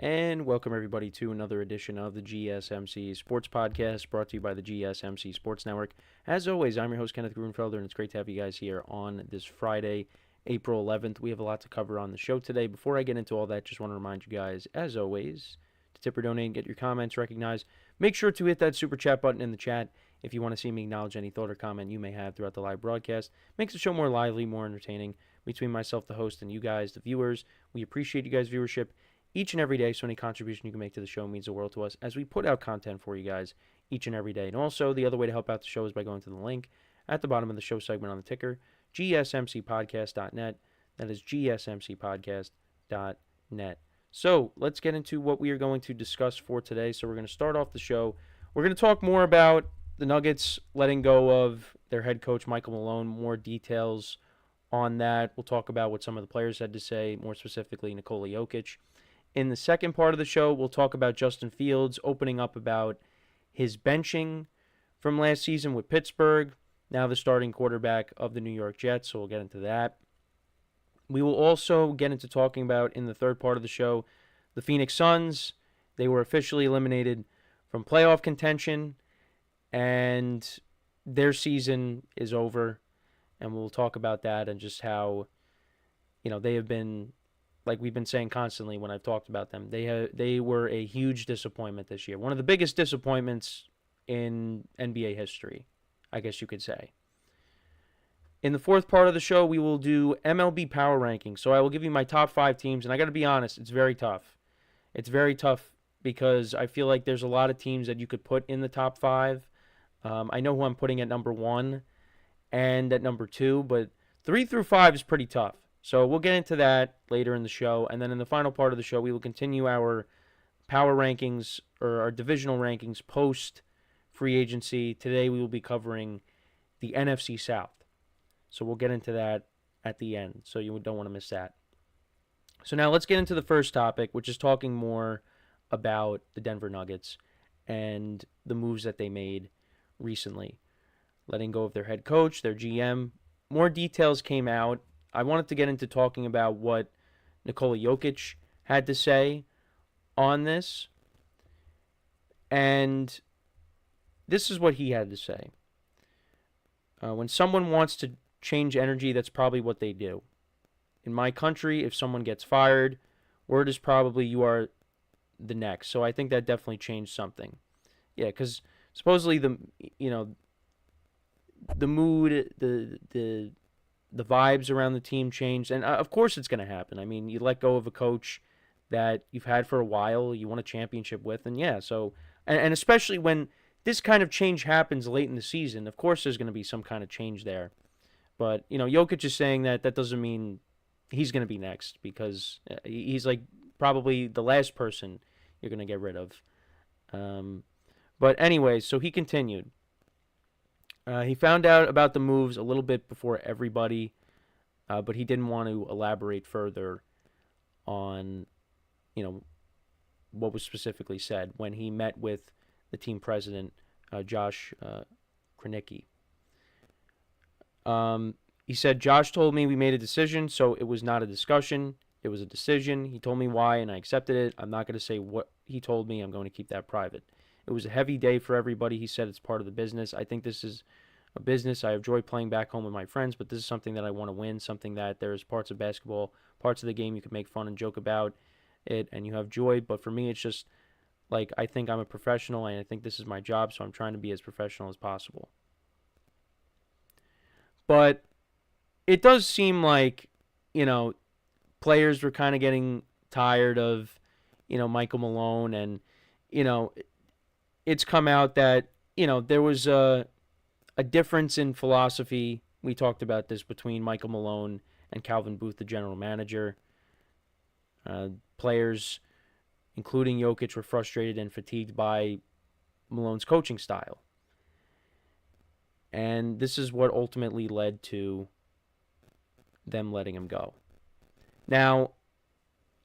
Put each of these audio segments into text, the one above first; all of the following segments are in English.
And welcome everybody to another edition of the GSMC Sports Podcast, brought to you by the GSMC Sports Network. As always, I'm your host, Kenneth Grunfelder, and it's great to have you guys here on this Friday, April 11th. We have a lot to cover on the show today. Before I get into all that, just want to remind you guys, as always, to tip or donate and get your comments recognized. Make sure to hit that super chat button in the chat if you want to see me acknowledge any thought or comment you may have throughout the live broadcast. Makes the show more lively, more entertaining between myself, the host, and you guys, the viewers. We appreciate you guys' viewership each and every day, so any contribution you can make to the show means the world to us as we put out content for you guys each and every day. And also, the other way to help out the show is by going to the link at the bottom of the show segment on the ticker, gsmcpodcast.net. That is gsmcpodcast.net. So, let's get into what we are going to discuss for today. So, we're going to start off the show. We're going to talk more about the Nuggets letting go of their head coach, Michael Malone, more details on that. We'll talk about what some of the players had to say, more specifically Nikola Jokic. In the second part of the show, we'll talk about Justin Fields opening up about his benching from last season with Pittsburgh, now the starting quarterback of the New York Jets, so we'll get into that. We will also get into talking about, in the third part of the show, the Phoenix Suns. They were officially eliminated from playoff contention, and their season is over, and we'll talk about that and just how, they have been, like we've been saying constantly when I've talked about them, they were a huge disappointment this year. One of the biggest disappointments in NBA history, I guess you could say. In the fourth part of the show, we will do MLB Power Rankings. So I will give you my top 5 teams, and I got to be honest, it's very tough. It's very tough because I feel like there's a lot of teams that you could put in the top 5. I know who I'm putting at number 1 and at number 2, but 3 through 5 is pretty tough. So we'll get into that later in the show. And then in the final part of the show, we will continue our power rankings or our divisional rankings post free agency. Today we will be covering the NFC South. So we'll get into that at the end. So you don't want to miss that. So now let's get into the first topic, which is talking more about the Denver Nuggets and the moves that they made recently. Letting go of their head coach, their GM. More details came out. I wanted to get into talking about what Nikola Jokic had to say on this. And this is what he had to say. When someone wants to change energy, that's probably what they do. In my country, if someone gets fired, word is probably you are the next. So I think that definitely changed something. Yeah, because supposedly the mood, the vibes around the team changed, and of course it's going to happen. I mean, you let go of a coach that you've had for a while, you won a championship with, and yeah, so, and especially when this kind of change happens late in the season, of course there's going to be some kind of change there. But, Jokic is saying that doesn't mean he's going to be next, because he's like probably the last person you're going to get rid of. But anyways, so he continued. He found out about the moves a little bit before everybody, but he didn't want to elaborate further on, what was specifically said when he met with the team president, Josh Kroenke. He said, Josh told me we made a decision, so it was not a discussion. It was a decision. He told me why, and I accepted it. I'm not going to say what he told me. I'm going to keep that private. It was a heavy day for everybody. He said it's part of the business. I think this is a business. I enjoy playing back home with my friends, but this is something that I want to win, something that there's parts of basketball, parts of the game you can make fun and joke about it, and you have joy. But for me, it's just like I think I'm a professional, and I think this is my job, so I'm trying to be as professional as possible. But it does seem like, players were kind of getting tired of, Michael Malone, and, it's come out that, there was a difference in philosophy. We talked about this between Michael Malone and Calvin Booth, the general manager. Players, including Jokic, were frustrated and fatigued by Malone's coaching style. And this is what ultimately led to them letting him go. Now,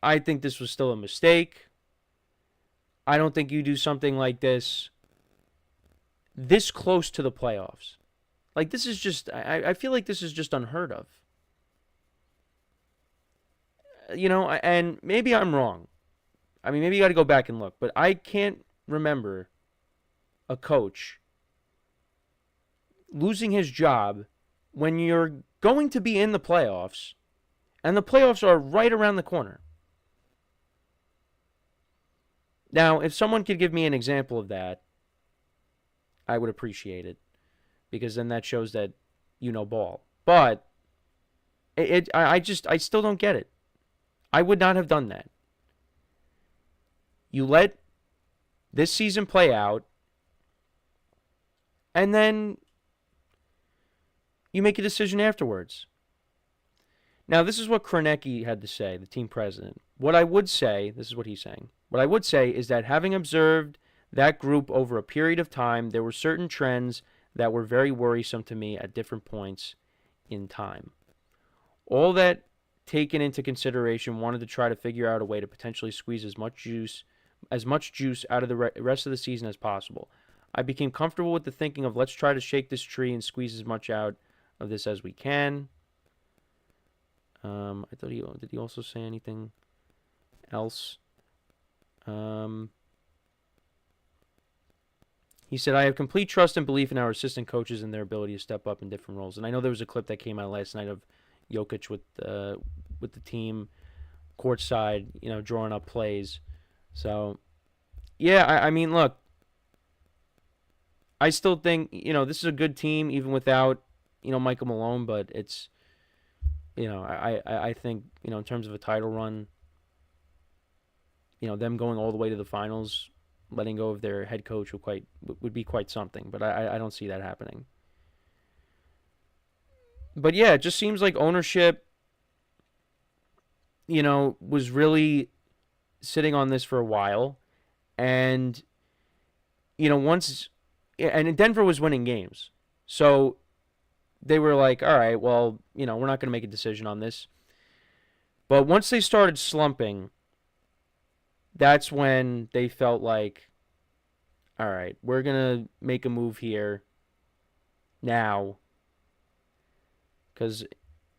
I think this was still a mistake. I don't think you do something like this close to the playoffs. Like, this is just, I feel like this is just unheard of. And maybe I'm wrong. I mean, maybe you got to go back and look, but I can't remember a coach losing his job when you're going to be in the playoffs, and the playoffs are right around the corner. Now, if someone could give me an example of that, I would appreciate it, because then that shows that you know ball. But I still don't get it. I would not have done that. You let this season play out, and then you make a decision afterwards. Now, this is what Kroenke had to say, the team president. What I would say, this is what he's saying. What I would say is that having observed that group over a period of time, there were certain trends that were very worrisome to me at different points in time. All that taken into consideration, wanted to try to figure out a way to potentially squeeze as much juice out of the rest of the season as possible. I became comfortable with the thinking of let's try to shake this tree and squeeze as much out of this as we can. I thought did he also say anything else? He said, I have complete trust and belief in our assistant coaches and their ability to step up in different roles. And I know there was a clip that came out last night of Jokic with the team courtside, drawing up plays. So, yeah, I mean, look, I still think, this is a good team even without, Michael Malone, but it's, I think, in terms of a title run, them going all the way to the finals, letting go of their head coach would be quite something, but I don't see that happening. But yeah, it just seems like ownership, was really sitting on this for a while, and and Denver was winning games, so they were like, all right, well, we're not going to make a decision on this. But once they started slumping, that's when they felt like, all right, we're going to make a move here now. Because,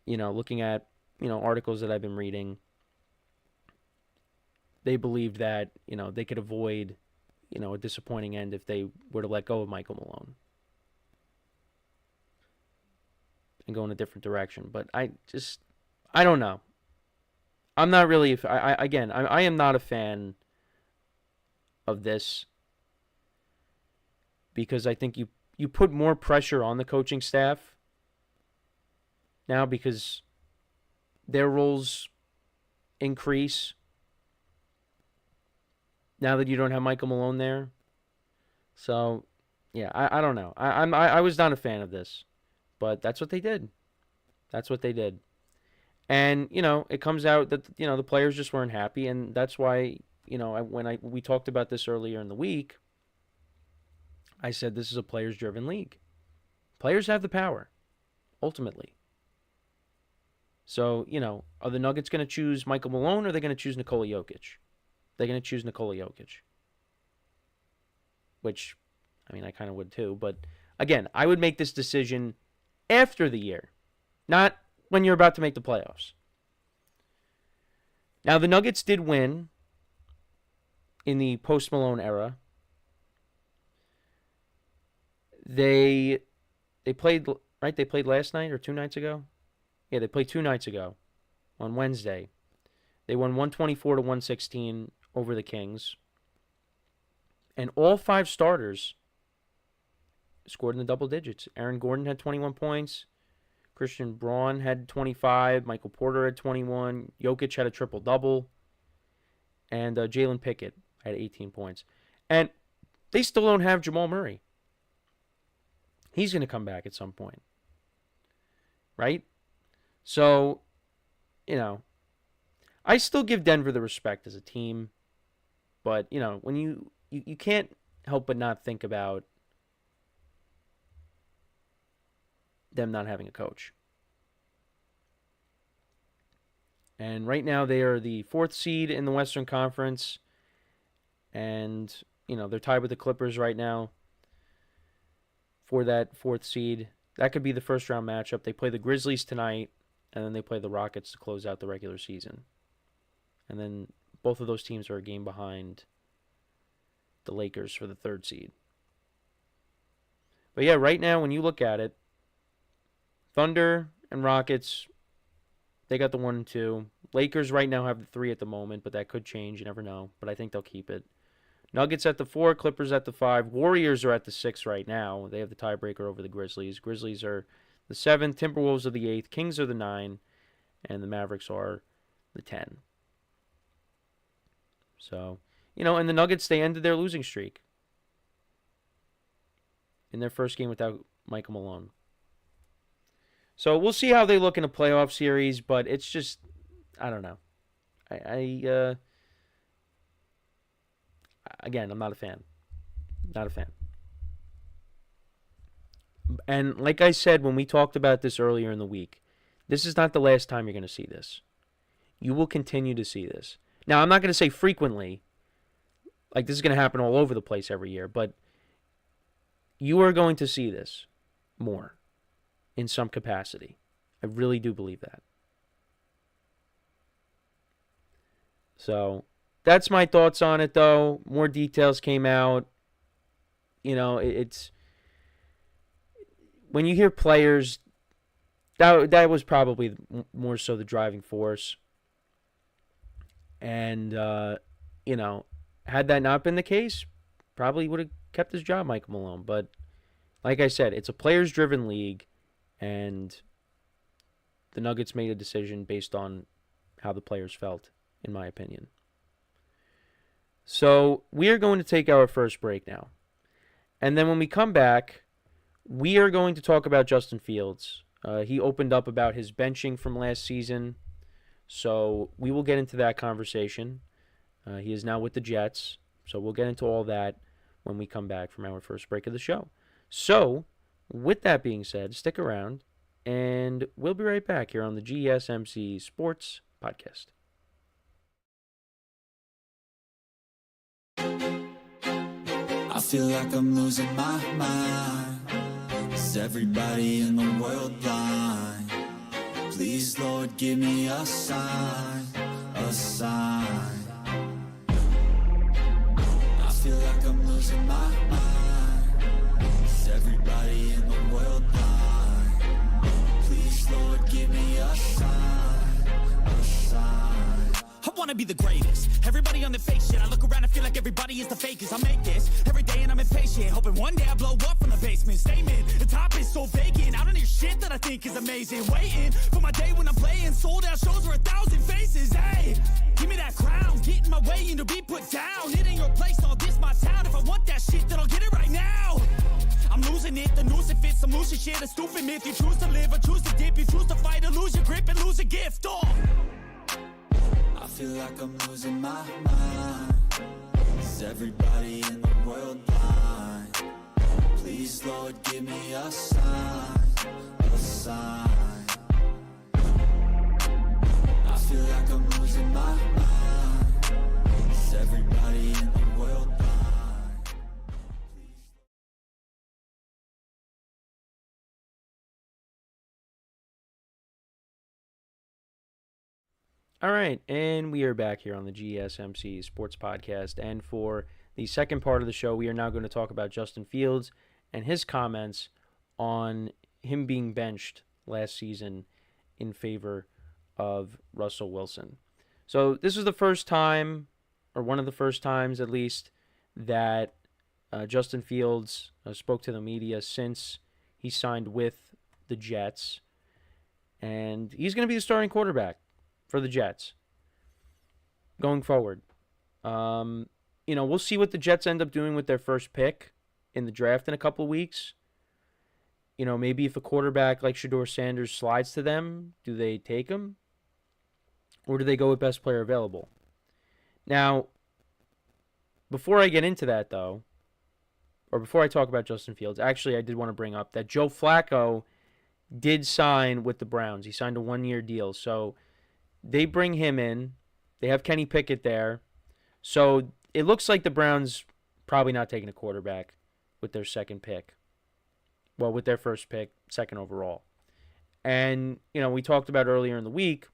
looking at, articles that I've been reading, they believed that, they could avoid, a disappointing end if they were to let go of Michael Malone and go in a different direction. But I don't know. I'm not really, I am not a fan of this, because I think you put more pressure on the coaching staff now because their roles increase now that you don't have Michael Malone there. So, yeah, I don't know. I was not a fan of this, but that's what they did. That's what they did. And, it comes out that, the players just weren't happy, and that's why, we talked about this earlier in the week, I said this is a players-driven league. Players have the power, ultimately. So, are the Nuggets going to choose Michael Malone, or are they going to choose Nikola Jokic? They're going to choose Nikola Jokic. Which, I kind of would too. But, again, I would make this decision after the year, not when you're about to make the playoffs. Now, the Nuggets did win in the post-Malone era. They played, right? They played last night or 2 nights ago? Yeah, they played 2 nights ago on Wednesday. They won 124-116 over the Kings. And all 5 starters scored in the double digits. Aaron Gordon had 21 points. Christian Braun had 25. Michael Porter had 21. Jokic had a triple-double. And Jalen Pickett had 18 points. And they still don't have Jamal Murray. He's going to come back at some point. Right? So, I still give Denver the respect as a team. But, when you can't help but not think about them not having a coach. And right now they are the 4th seed in the Western Conference. And, they're tied with the Clippers right now for that 4th seed. That could be the first round matchup. They play the Grizzlies tonight, and then they play the Rockets to close out the regular season. And then Both of those teams are a game behind the Lakers for the 3rd seed. But yeah, right now when you look at it, Thunder and Rockets, they got the 1 and 2. Lakers right now have the 3 at the moment, but that could change. You never know. But I think they'll keep it. Nuggets at the 4, Clippers at the 5. Warriors are at the 6 right now. They have the tiebreaker over the Grizzlies. Grizzlies are the 7. Timberwolves are the 8. Kings are the 9. And the Mavericks are the 10. So, and the Nuggets, they ended their losing streak in their first game without Michael Malone. So we'll see how they look in a playoff series, but it's just, I don't know. Again, I'm not a fan. Not a fan. And like I said when we talked about this earlier in the week, this is not the last time you're going to see this. You will continue to see this. Now, I'm not going to say frequently, like this is going to happen all over the place every year, but you are going to see this more in some capacity. I really do believe that. So, that's my thoughts on it, though. More details came out. It's when you hear players, that was probably more so the driving force. And, had that not been the case, probably would have kept his job, Michael Malone. But like I said, it's a players-driven league, and the Nuggets made a decision based on how the players felt, in my opinion. So we are going to take our first break now. And then when we come back, we are going to talk about Justin Fields. He opened up about his benching from last season. So we will get into that conversation. He is now with the Jets. So we'll get into all that when we come back from our first break of the show. So with that being said, stick around, and we'll be right back here on the GSMC Sports Podcast. I feel like I'm losing my mind. Is everybody in the world blind? Please, Lord, give me a sign, a sign. I feel like I'm losing my mind. Is everybody in the world blind? Please, Lord, give me a sign, a sign. I wanna be the greatest. Everybody on the fake shit. I look around and feel like everybody is the fakest. I make this every day and I'm impatient, hoping one day I blow up from the basement. Statement, the top is so vacant. I don't hear shit that I think is amazing. Waiting for my day when I'm playing sold out shows for 1,000 faces. Hey, give me that crown, get in my way and to be put down. It ain't your place, all this my town. If I want that shit, then I'll get it right now. I'm losing it, the noose it fits. I'm losing shit, a stupid myth. You choose to live or choose to dip. You choose to fight or lose your grip and lose a gift. I feel like I'm losing my mind. Is everybody in the world blind? Please, Lord, give me a sign, a sign. I feel like I'm losing my mind. Is everybody in the world blind? All right, and we are back here on the GSMC Sports Podcast. And for the second part of the show, we are now going to talk about Justin Fields and his comments on him being benched last season in favor of Russell Wilson. So this is the first time, or one of the first times at least, that Justin Fields spoke to the media since he signed with the Jets. And he's going to be the starting quarterback for the Jets going forward. We'll see what the Jets end up doing with their first pick in the draft in a couple of weeks. Maybe if a quarterback like Shedeur Sanders slides to them, do they take him? Or do they go with best player available? Now, before I get into that, though, or before I talk about Justin Fields, actually, I did want to bring up that Joe Flacco did sign with the Browns. He signed a 1-year deal. So they bring him in. They have Kenny Pickett there. So it looks like the Browns probably not taking a quarterback with their second pick. Well, with their first pick, second overall. And, we talked about earlier in the week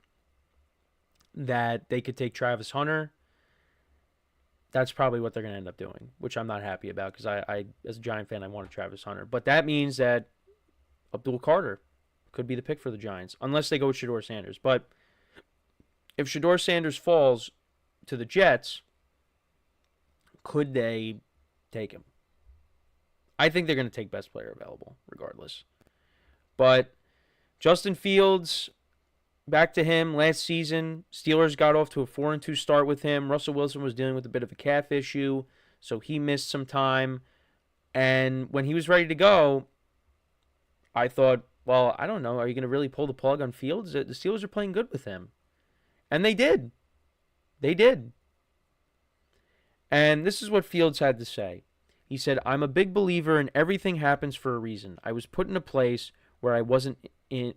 that they could take Travis Hunter that's probably what they're going to end up doing, which I'm not happy about because I, as a Giant fan, I wanted Travis Hunter. But that means that Abdul Carter could be the pick for the Giants, unless they go with Shedeur Sanders. But if Shedeur Sanders falls to the Jets, could they take him? I think they're going to take best player available, regardless. But Justin Fields, back to him last season. Steelers got off to a 4-2 start with him. Russell Wilson was dealing with a bit of a calf issue, so he missed some time. And when he was ready to go, I thought, well, I don't know. Are you going to really pull the plug on Fields? The Steelers are playing good with him. And they did. They did. And this is what Fields had to say. He said, I'm a big believer in everything happens for a reason. I was put in a place where I wasn't in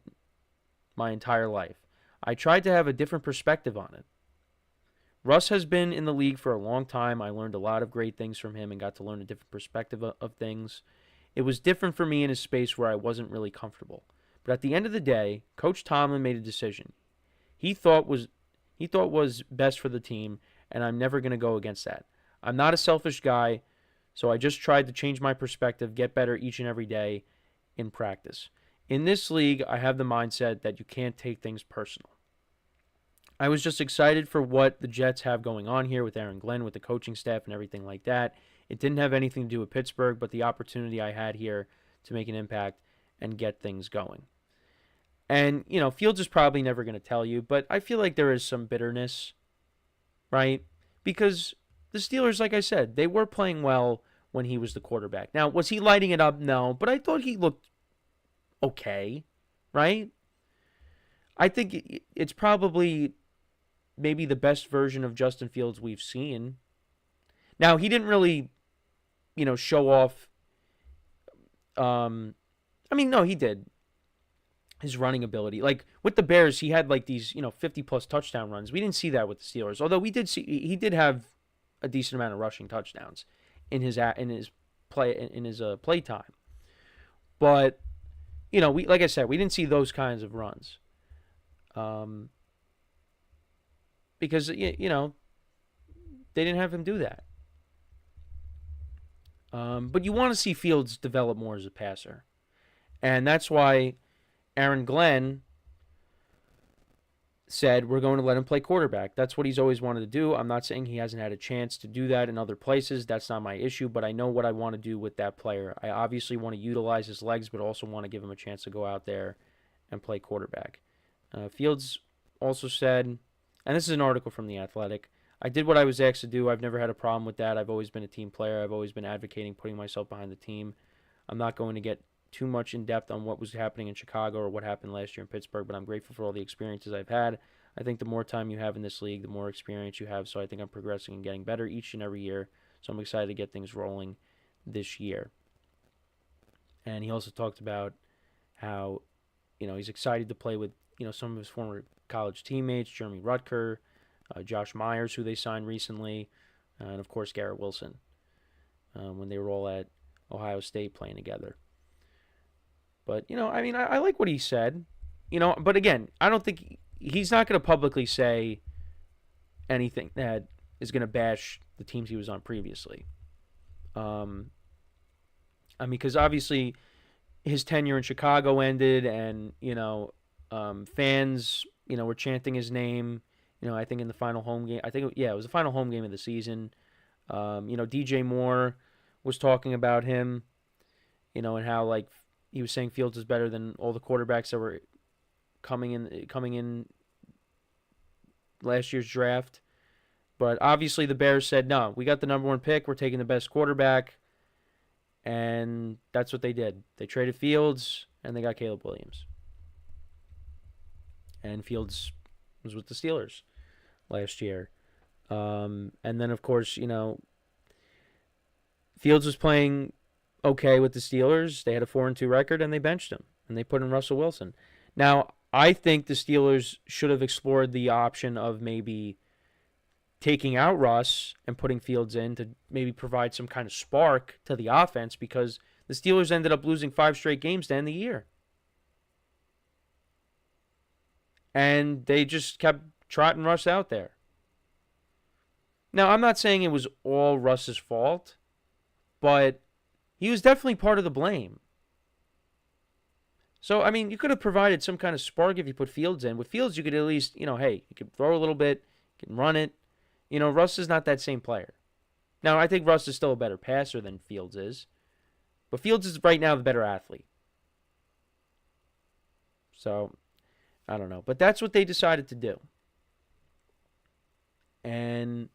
my entire life. I tried to have a different perspective on it. Russ has been in the league for a long time. I learned a lot of great things from him and got to learn a different perspective of things. It was different for me in a space where I wasn't really comfortable. But at the end of the day, Coach Tomlin made a decision he thought was best for the team, and I'm never going to go against that. I'm not a selfish guy, so I just tried to change my perspective, get better each and every day in practice. In this league, I have the mindset that you can't take things personal. I was just excited for what the Jets have going on here with Aaron Glenn, with the coaching staff and everything like that. It didn't have anything to do with Pittsburgh, but the opportunity I had here to make an impact and get things going. And, Fields is probably never going to tell you, but I feel like there is some bitterness, right? Because the Steelers, like I said, they were playing well when he was the quarterback. Now, was he lighting it up? No, but I thought he looked okay, right? I think it's probably maybe the best version of Justin Fields we've seen. Now, he didn't really, show off. No, he did. His running ability. Like, with the Bears, he had, these, 50-plus touchdown runs. We didn't see that with the Steelers. Although he did have a decent amount of rushing touchdowns in his play time. But, like I said, we didn't see those kinds of runs. Because, they didn't have him do that. But you want to see Fields develop more as a passer. And that's why Aaron Glenn said, we're going to let him play quarterback. That's what he's always wanted to do. I'm not saying he hasn't had a chance to do that in other places. That's not my issue, but I know what I want to do with that player. I obviously want to utilize his legs, but also want to give him a chance to go out there and play quarterback. Fields also said, and this is an article from The Athletic, I did what I was asked to do. I've never had a problem with that. I've always been a team player. I've always been advocating putting myself behind the team. I'm not going to get too much in depth on what was happening in Chicago or what happened last year in Pittsburgh, but I'm grateful for all the experiences I've had. I think the more time you have in this league, the more experience you have, so I think I'm progressing and getting better each and every year, so I'm excited to get things rolling this year. And he also talked about how, he's excited to play with, some of his former college teammates, Jeremy Rutker, Josh Myers, who they signed recently, and of course Garrett Wilson, when they were all at Ohio State playing together. But, I like what he said, but again, I don't think he's not going to publicly say anything that is going to bash the teams he was on previously. Because obviously his tenure in Chicago ended and, fans, were chanting his name, I think in the final home game. It was the final home game of the season. DJ Moore was talking about him, and how, he was saying Fields is better than all the quarterbacks that were coming in last year's draft. But obviously the Bears said, no, we got the number one pick. We're taking the best quarterback. And that's what they did. They traded Fields, and they got Caleb Williams. And Fields was with the Steelers last year. And then, of course, Fields was playing okay with the Steelers. They had a 4-2 record, and they benched him. And they put in Russell Wilson. Now, I think the Steelers should have explored the option of maybe taking out Russ and putting Fields in to maybe provide some kind of spark to the offense, because the Steelers ended up losing 5 straight games to end the year. And they just kept trotting Russ out there. Now, I'm not saying it was all Russ's fault, but he was definitely part of the blame. So, I mean, you could have provided some kind of spark if you put Fields in. With Fields, you could at least, hey, you could throw a little bit, you can run it. Russ is not that same player. Now, I think Russ is still a better passer than Fields is, but Fields is right now the better athlete. So, I don't know. But that's what they decided to do. And,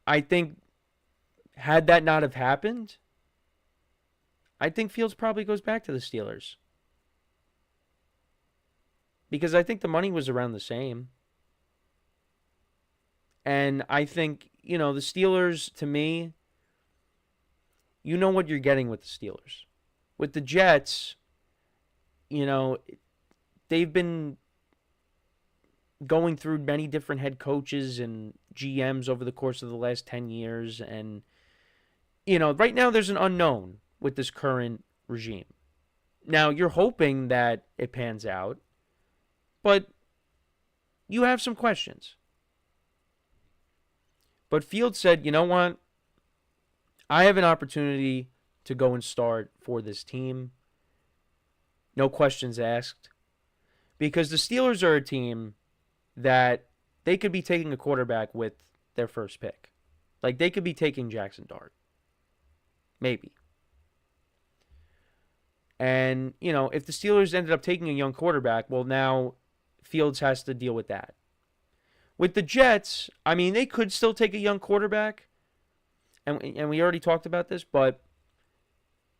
I think had that not have happened, I think Fields probably goes back to the Steelers. Because I think the money was around the same. And I think, the Steelers, to me, you know what you're getting with the Steelers. With the Jets, they've been going through many different head coaches and GMs over the course of the last 10 years. And, right now there's an unknown with this current regime. Now, you're hoping that it pans out, but you have some questions. But Fields said, you know what? I have an opportunity to go and start for this team. No questions asked. Because the Steelers are a team that they could be taking a quarterback with their first pick. Like, they could be taking Jackson Dart. Maybe. And, if the Steelers ended up taking a young quarterback, well, now Fields has to deal with that. With the Jets, I mean, they could still take a young quarterback, and we already talked about this, but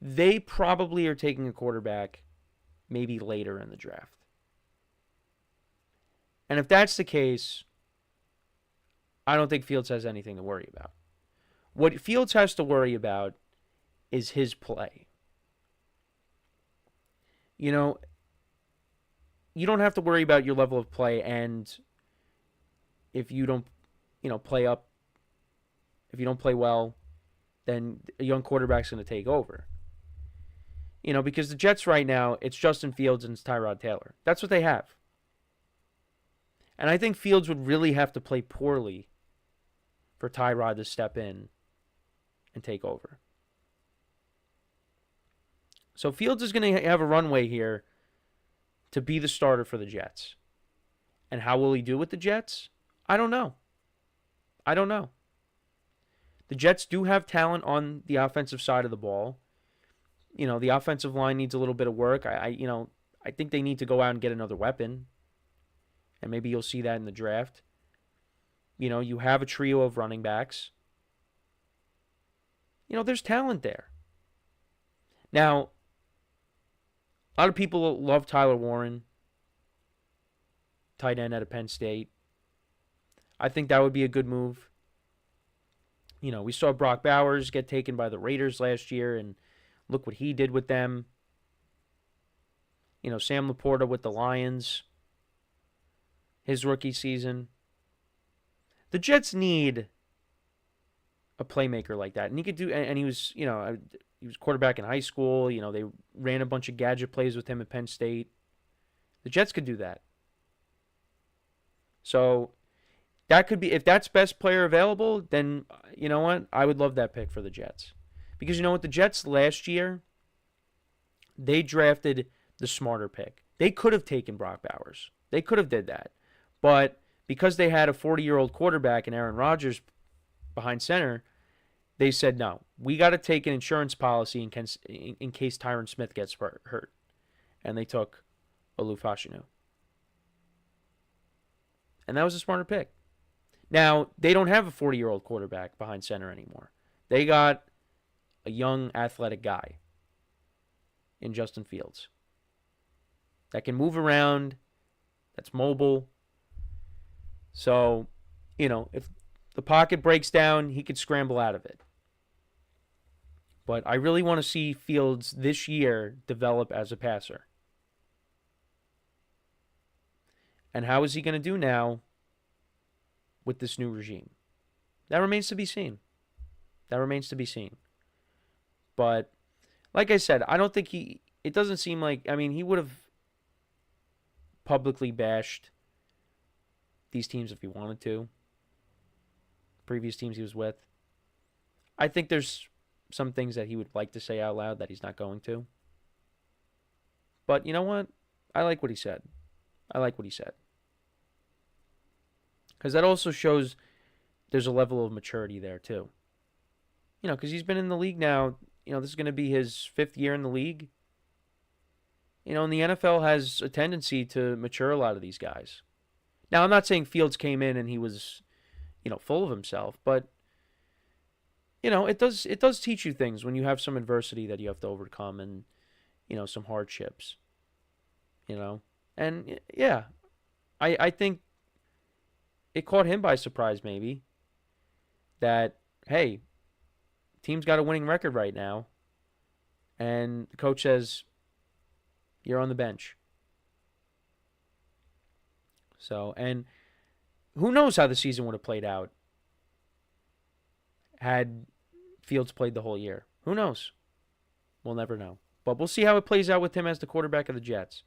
they probably are taking a quarterback maybe later in the draft. And if that's the case, I don't think Fields has anything to worry about. What Fields has to worry about is his play. You don't have to worry about your level of play, and if you don't, play up, if you don't play well, then a young quarterback's going to take over. Because the Jets right now, it's Justin Fields and it's Tyrod Taylor. That's what they have. And I think Fields would really have to play poorly for Tyrod to step in and take over. So Fields is going to have a runway here to be the starter for the Jets. And how will he do with the Jets? I don't know. The Jets do have talent on the offensive side of the ball. The offensive line needs a little bit of work. I think they need to go out and get another weapon. And maybe you'll see that in the draft. You have a trio of running backs. There's talent there. Now, a lot of people love Tyler Warren, tight end out of Penn State. I think that would be a good move. We saw Brock Bowers get taken by the Raiders last year, and look what he did with them. Sam Laporta with the Lions, his rookie season. The Jets need a playmaker like that, and he could do. And he was, he was quarterback in high school. They ran a bunch of gadget plays with him at Penn State. The Jets could do that. So that could be, if that's best player available, then you know what? I would love that pick for the Jets. Because the Jets last year, they drafted the smarter pick. They could have taken Brock Bowers. They could have did that. But because they had a 40-year-old quarterback and Aaron Rodgers behind center, they said, no, we got to take an insurance policy in case Tyron Smith gets hurt. And they took Olu Fashanu. And that was a smarter pick. Now, they don't have a 40-year-old quarterback behind center anymore. They got a young, athletic guy in Justin Fields that can move around, that's mobile. So, if the pocket breaks down, he could scramble out of it. But I really want to see Fields this year develop as a passer. And how is he going to do now with this new regime? That remains to be seen. But, like I said, I don't think it doesn't seem like, he would have publicly bashed these teams if he wanted to. previous teams he was with. I think there's some things that he would like to say out loud that he's not going to. But you know what? I like what he said. Because that also shows there's a level of maturity there, too. Because he's been in the league now. This is going to be his 5th year in the league. And the NFL has a tendency to mature a lot of these guys. Now, I'm not saying Fields came in and he was, full of himself. But, it does teach you things when you have some adversity that you have to overcome and, some hardships. And, yeah, I think it caught him by surprise maybe that, hey, team's got a winning record right now, and the coach says, you're on the bench. So, and who knows how the season would have played out had Fields played the whole year. Who knows? We'll never know. But we'll see how it plays out with him as the quarterback of the Jets.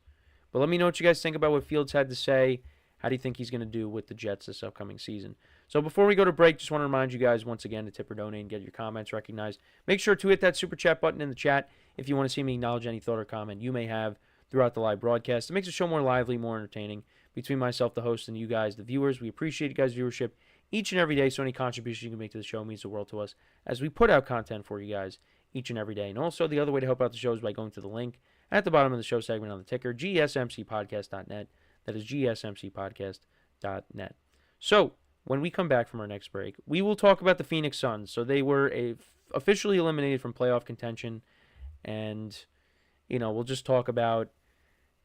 But let me know what you guys think about what Fields had to say. How do you think he's going to do with the Jets this upcoming season? So before we go to break, just want to remind you guys once again to tip or donate and get your comments recognized. Make sure to hit that super chat button in the chat if you want to see me acknowledge any thought or comment you may have throughout the live broadcast. It makes the show more lively, more entertaining between myself, the host, and you guys, the viewers. We appreciate you guys' viewership each and every day, so any contribution you can make to the show means the world to us as we put out content for you guys each and every day. And also, the other way to help out the show is by going to the link at the bottom of the show segment on the ticker, gsmcpodcast.net. That is gsmcpodcast.net. So, when we come back from our next break, we will talk about the Phoenix Suns. So they were officially eliminated from playoff contention, and, we'll just talk about,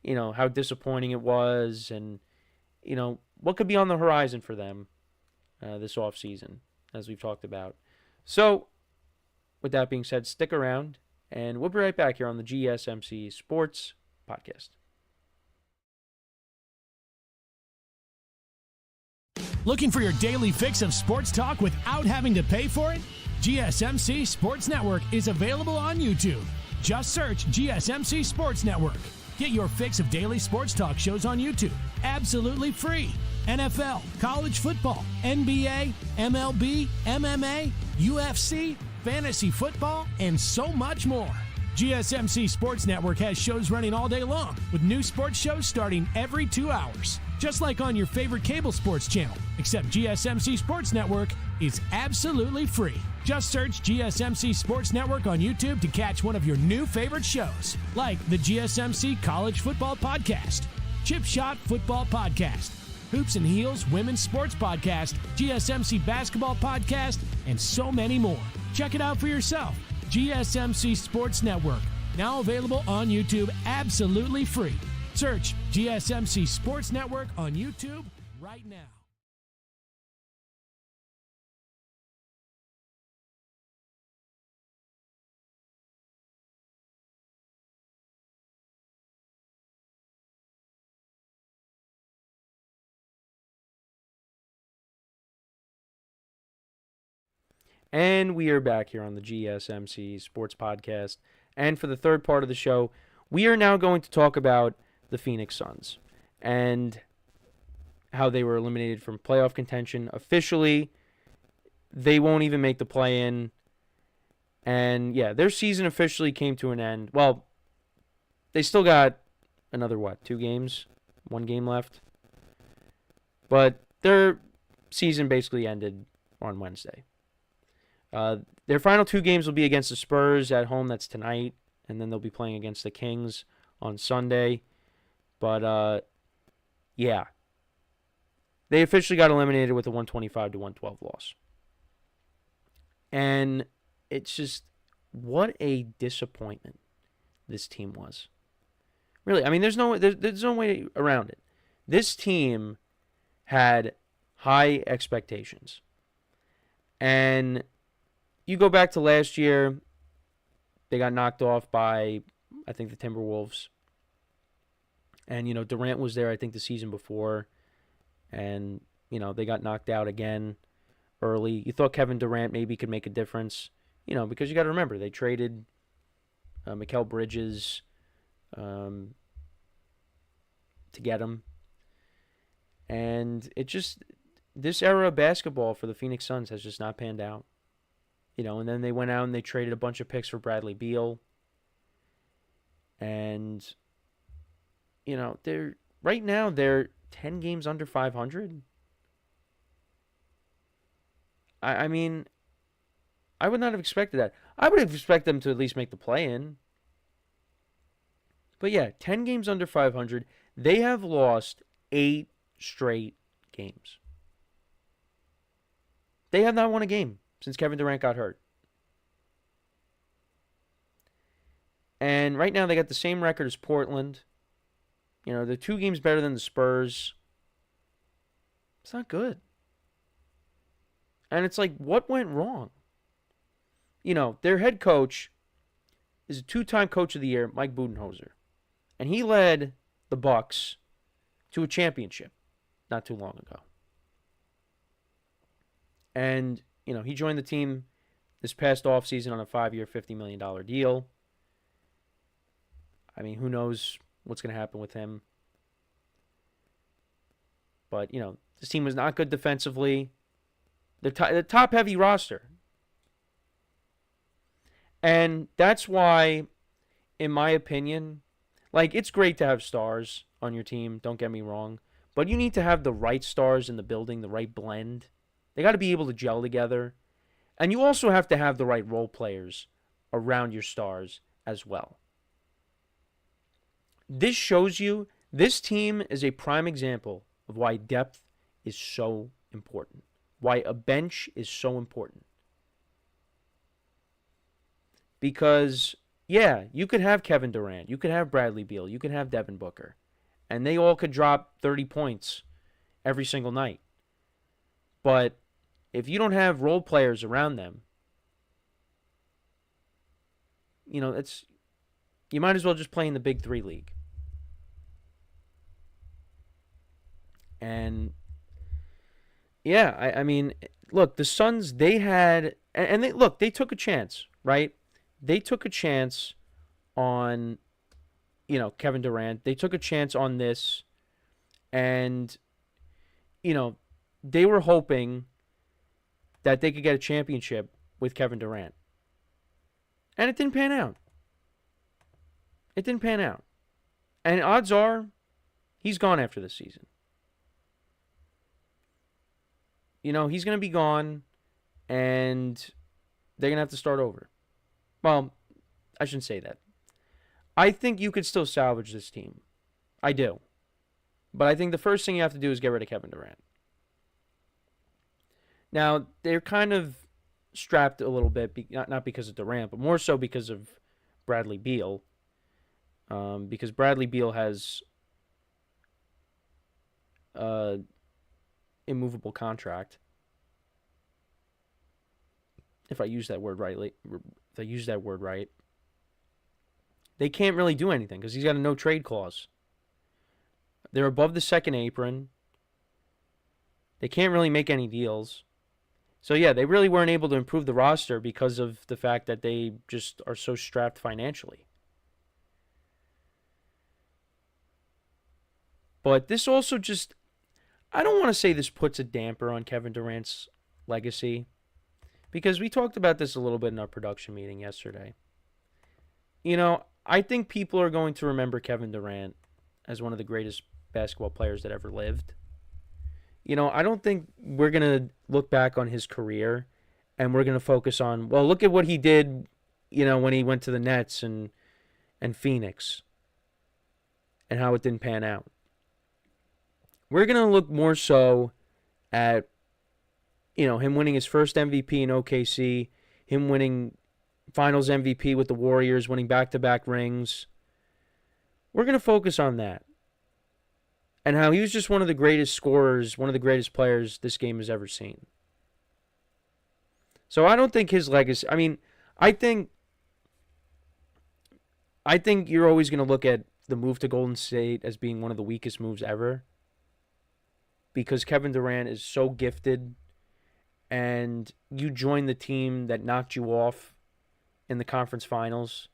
how disappointing it was and, what could be on the horizon for them this offseason, as we've talked about. So, with that being said, stick around, and we'll be right back here on the GSMC Sports Podcast. Looking for your daily fix of sports talk without having to pay for it? GSMC Sports Network is available on YouTube. Just search GSMC Sports Network. Get your fix of daily sports talk shows on YouTube, absolutely free. NFL, college football, NBA, MLB, MMA, UFC, fantasy football, and so much more. GSMC Sports Network has shows running all day long, with new sports shows starting every 2 hours. Just like on your favorite cable sports channel, except GSMC Sports Network is absolutely free. Just search GSMC Sports Network on YouTube to catch one of your new favorite shows, like the GSMC College Football Podcast, Chip Shot Football Podcast, Hoops and Heels Women's Sports Podcast, GSMC Basketball Podcast, and so many more. Check it out for yourself. GSMC Sports Network, now available on YouTube absolutely free. Search GSMC Sports Network on YouTube right now. And we are back here on the GSMC Sports Podcast. And for the third part of the show, we are now going to talk about the Phoenix Suns and how they were eliminated from playoff contention. Officially, they won't even make the play-in. And, yeah, their season officially came to an end. Well, they still got another, 2 games? 1 game left? But their season basically ended on Wednesday. Their final 2 games will be against the Spurs at home. That's tonight. And then they'll be playing against the Kings on Sunday. But, yeah. They officially got eliminated with a 125-112 loss. And it's just, what a disappointment this team was. Really, I mean, there's no way around it. This team had high expectations. And you go back to last year, they got knocked off by, I think, the Timberwolves. And, Durant was there, I think, the season before. And, they got knocked out again early. You thought Kevin Durant maybe could make a difference, because you got to remember, they traded Mikal Bridges to get him. And it just, this era of basketball for the Phoenix Suns has just not panned out. And then they went out and they traded a bunch of picks for Bradley Beal. And, right now they're 10 games under 500. I mean, I would not have expected that. I would have expected them to at least make the play-in. But yeah, 10 games under 500. They have lost 8 straight games. They have not won a game since Kevin Durant got hurt. And right now they got the same record as Portland. They're 2 games better than the Spurs. It's not good. And it's like, what went wrong? Their head coach is a 2-time coach of the year, Mike Budenholzer. And he led the Bucks to a championship not too long ago. And, he joined the team this past offseason on a 5-year, $50 million deal. I mean, who knows what's going to happen with him. But, this team was not good defensively. The top-heavy roster. And that's why, in my opinion, it's great to have stars on your team, don't get me wrong. But you need to have the right stars in the building, the right blend. They got to be able to gel together. And you also have to have the right role players around your stars as well. This shows you, this team is a prime example of why depth is so important. Why a bench is so important. Because, yeah, you could have Kevin Durant, you could have Bradley Beal, you could have Devin Booker, and they all could drop 30 points every single night. But if you don't have role players around them, you might as well just play in the Big 3 league. And yeah, I mean, look, the Suns, they had, and they took a chance, right? They took a chance on, Kevin Durant. They took a chance on this, and, they were hoping that they could get a championship with Kevin Durant. And it didn't pan out. It didn't pan out. And odds are, he's gone after this season. He's going to be gone, and they're going to have to start over. Well, I shouldn't say that. I think you could still salvage this team. I do. But I think the first thing you have to do is get rid of Kevin Durant. Now, they're kind of strapped a little bit, not because of Durant, but more so because of Bradley Beal. Because Bradley Beal has immovable contract. If I use that word right. They can't really do anything because he's got a no trade clause. They're above the second apron. They can't really make any deals. So yeah, they really weren't able to improve the roster because of the fact that they just are so strapped financially. But this also just, I don't want to say this puts a damper on Kevin Durant's legacy, because we talked about this a little bit in our production meeting yesterday. I think people are going to remember Kevin Durant as one of the greatest basketball players that ever lived. I don't think we're going to look back on his career and we're going to focus on, well, look at what he did, when he went to the Nets and Phoenix and how it didn't pan out. We're going to look more so at, him winning his first MVP in OKC, him winning Finals MVP with the Warriors, winning back-to-back rings. We're going to focus on that. And how he was just one of the greatest scorers, one of the greatest players this game has ever seen. So I don't think his legacy, I think you're always going to look at the move to Golden State as being one of the weakest moves ever. Because Kevin Durant is so gifted, and you join the team that knocked you off in the conference finals.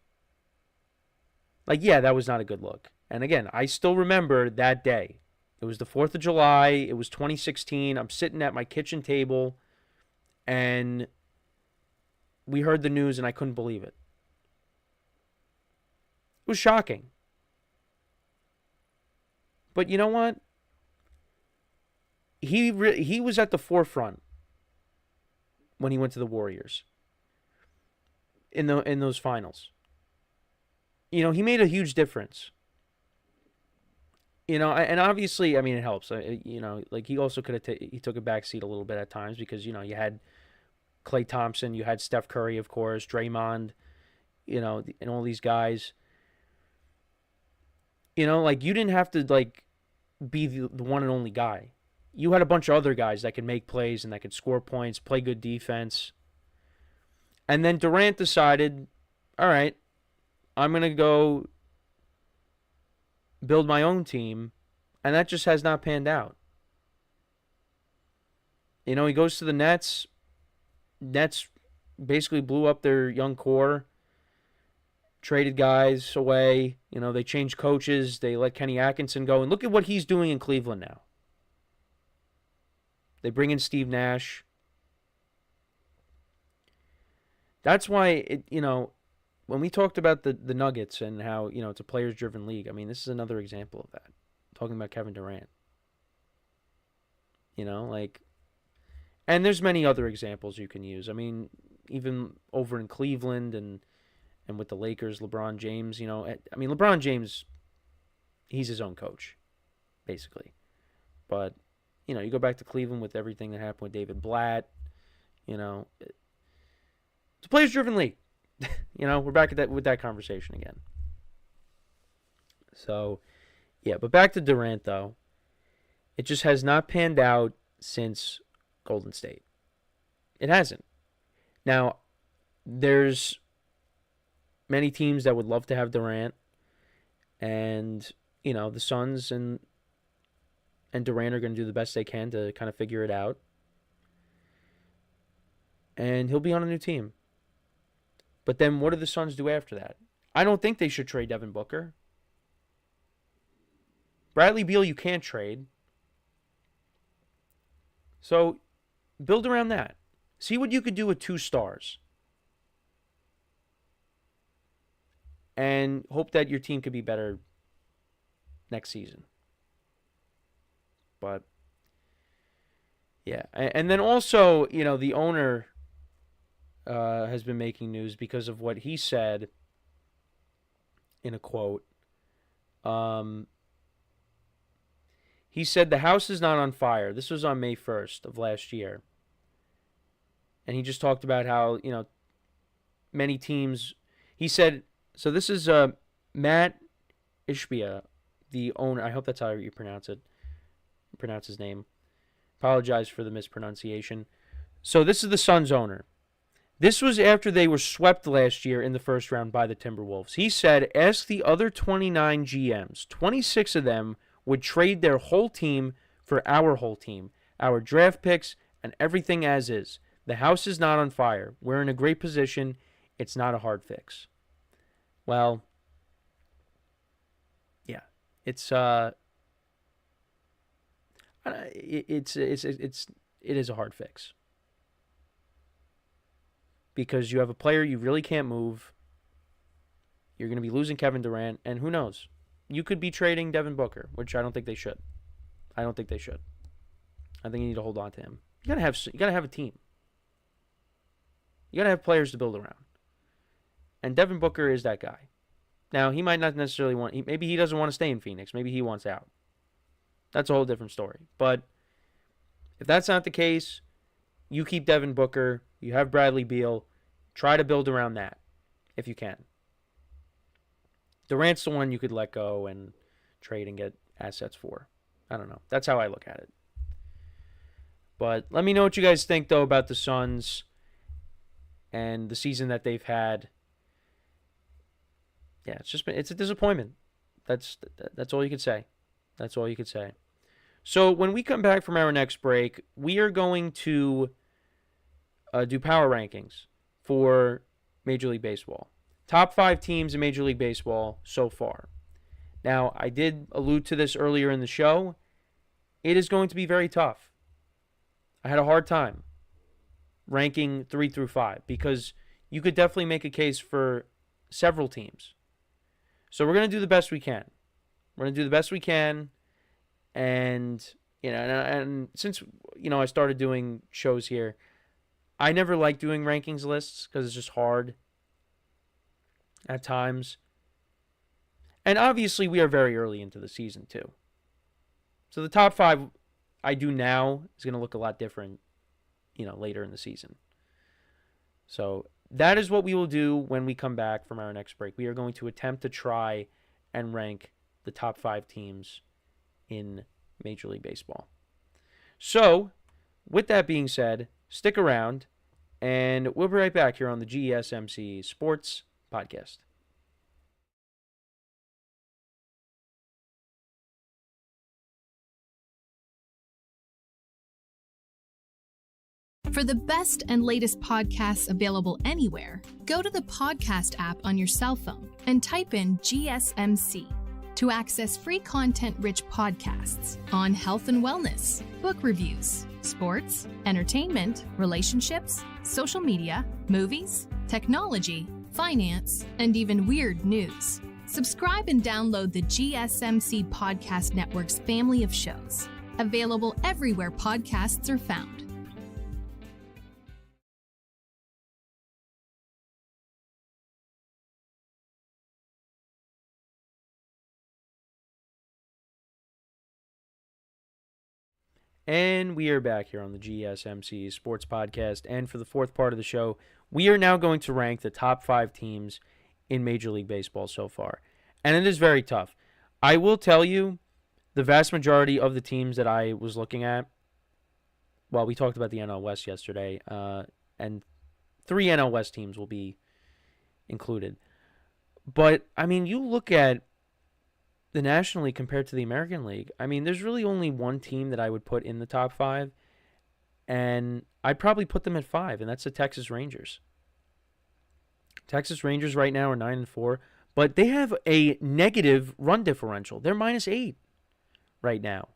Yeah, that was not a good look. And again, I still remember that day. It was the 4th of July. It was 2016. I'm sitting at my kitchen table, and we heard the news, and I couldn't believe it. It was shocking. But you know what? He was at the forefront when he went to the Warriors in those finals. You know, he made a huge difference. You know, and obviously, I mean, it helps. You know, like he also could have he took a backseat a little bit at times because, you know, you had Klay Thompson, you had Steph Curry, of course, Draymond, you know, and all these guys. You know, like you didn't have to like be the one and only guy. You had a bunch of other guys that could make plays and that could score points, play good defense. And then Durant decided, all right, I'm going to go build my own team, and that just has not panned out. You know, he goes to the Nets. Nets basically blew up their young core, traded guys away. You know, they changed coaches. They let Kenny Atkinson go. And look at what he's doing in Cleveland now. They bring in Steve Nash. That's why, you know, when we talked about the Nuggets and how, you know, it's a players-driven league, I mean, this is another example of that. Talking about Kevin Durant. You know, like, and there's many other examples you can use. I mean, even over in Cleveland and with the Lakers, LeBron James, you know, I mean, LeBron James, he's his own coach, basically. But, you know, you go back to Cleveland with everything that happened with David Blatt, you know, it's a players-driven league. You know, we're back at with that conversation again. So, yeah, but back to Durant, though. It just has not panned out since Golden State. It hasn't. Now, there's many teams that would love to have Durant. And, you know, the Suns and Durant are going to do the best they can to kind of figure it out. And he'll be on a new team. But then what do the Suns do after that? I don't think they should trade Devin Booker. Bradley Beal you can't trade. So build around that. See what you could do with 2 stars. And hope that your team could be better next season. But, yeah. And then also, you know, the owner has been making news because of what he said in a quote. He said the house is not on fire. This was on May 1st of last year. And he just talked about how, you know, many teams, he said, so this is Matt Ishbia, the owner. I hope that's how you pronounce his name. Apologize for the mispronunciation. So this is the Suns owner. This was after they were swept last year in the first round by the Timberwolves. He said, ask the other 29 GMs. 26 of them would trade their whole team for our whole team, our draft picks, and everything as is. The house is not on fire. We're in a great position. It's not a hard fix. Well, yeah, it is a hard fix. Because you have a player you really can't move. You're going to be losing Kevin Durant, and who knows? You could be trading Devin Booker, which I don't think they should. I think you need to hold on to him. You gotta have a team. You gotta have players to build around. And Devin Booker is that guy. Now, he might not necessarily maybe he doesn't want to stay in Phoenix. Maybe he wants out. That's a whole different story. But if that's not the case, you keep Devin Booker. You have Bradley Beal. Try to build around that if you can. Durant's the one you could let go and trade and get assets for. I don't know. That's how I look at it. But let me know what you guys think, though, about the Suns and the season that they've had. Yeah, it's a disappointment. That's all you could say. That's all you could say. So when we come back from our next break, we are going to do power rankings for Major League Baseball. Top 5 teams in Major League Baseball so far. Now, I did allude to this earlier in the show. it is going to be very tough. I had a hard time ranking 3 through 5 because you could definitely make a case for several teams. So we're going to do the best we can. We're going to do the best we can. And, and since, I started doing shows here, I never like doing rankings lists because it's just hard at times. And obviously we are very early into the season too. So the top 5 I do now is going to look a lot different, later in the season. So that is what we will do when we come back from our next break. We are going to attempt to try and rank the top 5 teams in Major League Baseball. So, with that being said, stick around, and we'll be right back here on the GSMC Sports Podcast. For the best and latest podcasts available anywhere, go to the podcast app on your cell phone and type in GSMC to access free content-rich podcasts on health and wellness, book reviews, sports, entertainment, relationships, social media, movies, technology, finance, and even weird news. Subscribe and download the GSMC Podcast Network's family of shows, available everywhere podcasts are found. And we are back here on the GSMC Sports Podcast. And for the fourth part of the show, we are now going to rank the top 5 teams in Major League Baseball so far. And it is very tough. I will tell you, the vast majority of the teams that I was looking at, well, we talked about the NL West yesterday, and 3 NL West teams will be included. But, you look at the National League compared to the American League, there's really only one team that I would put in the top 5, and I'd probably put them at 5, and that's the Texas Rangers. Texas Rangers right now are 9-4, but they have a negative run differential. They're -8 right now.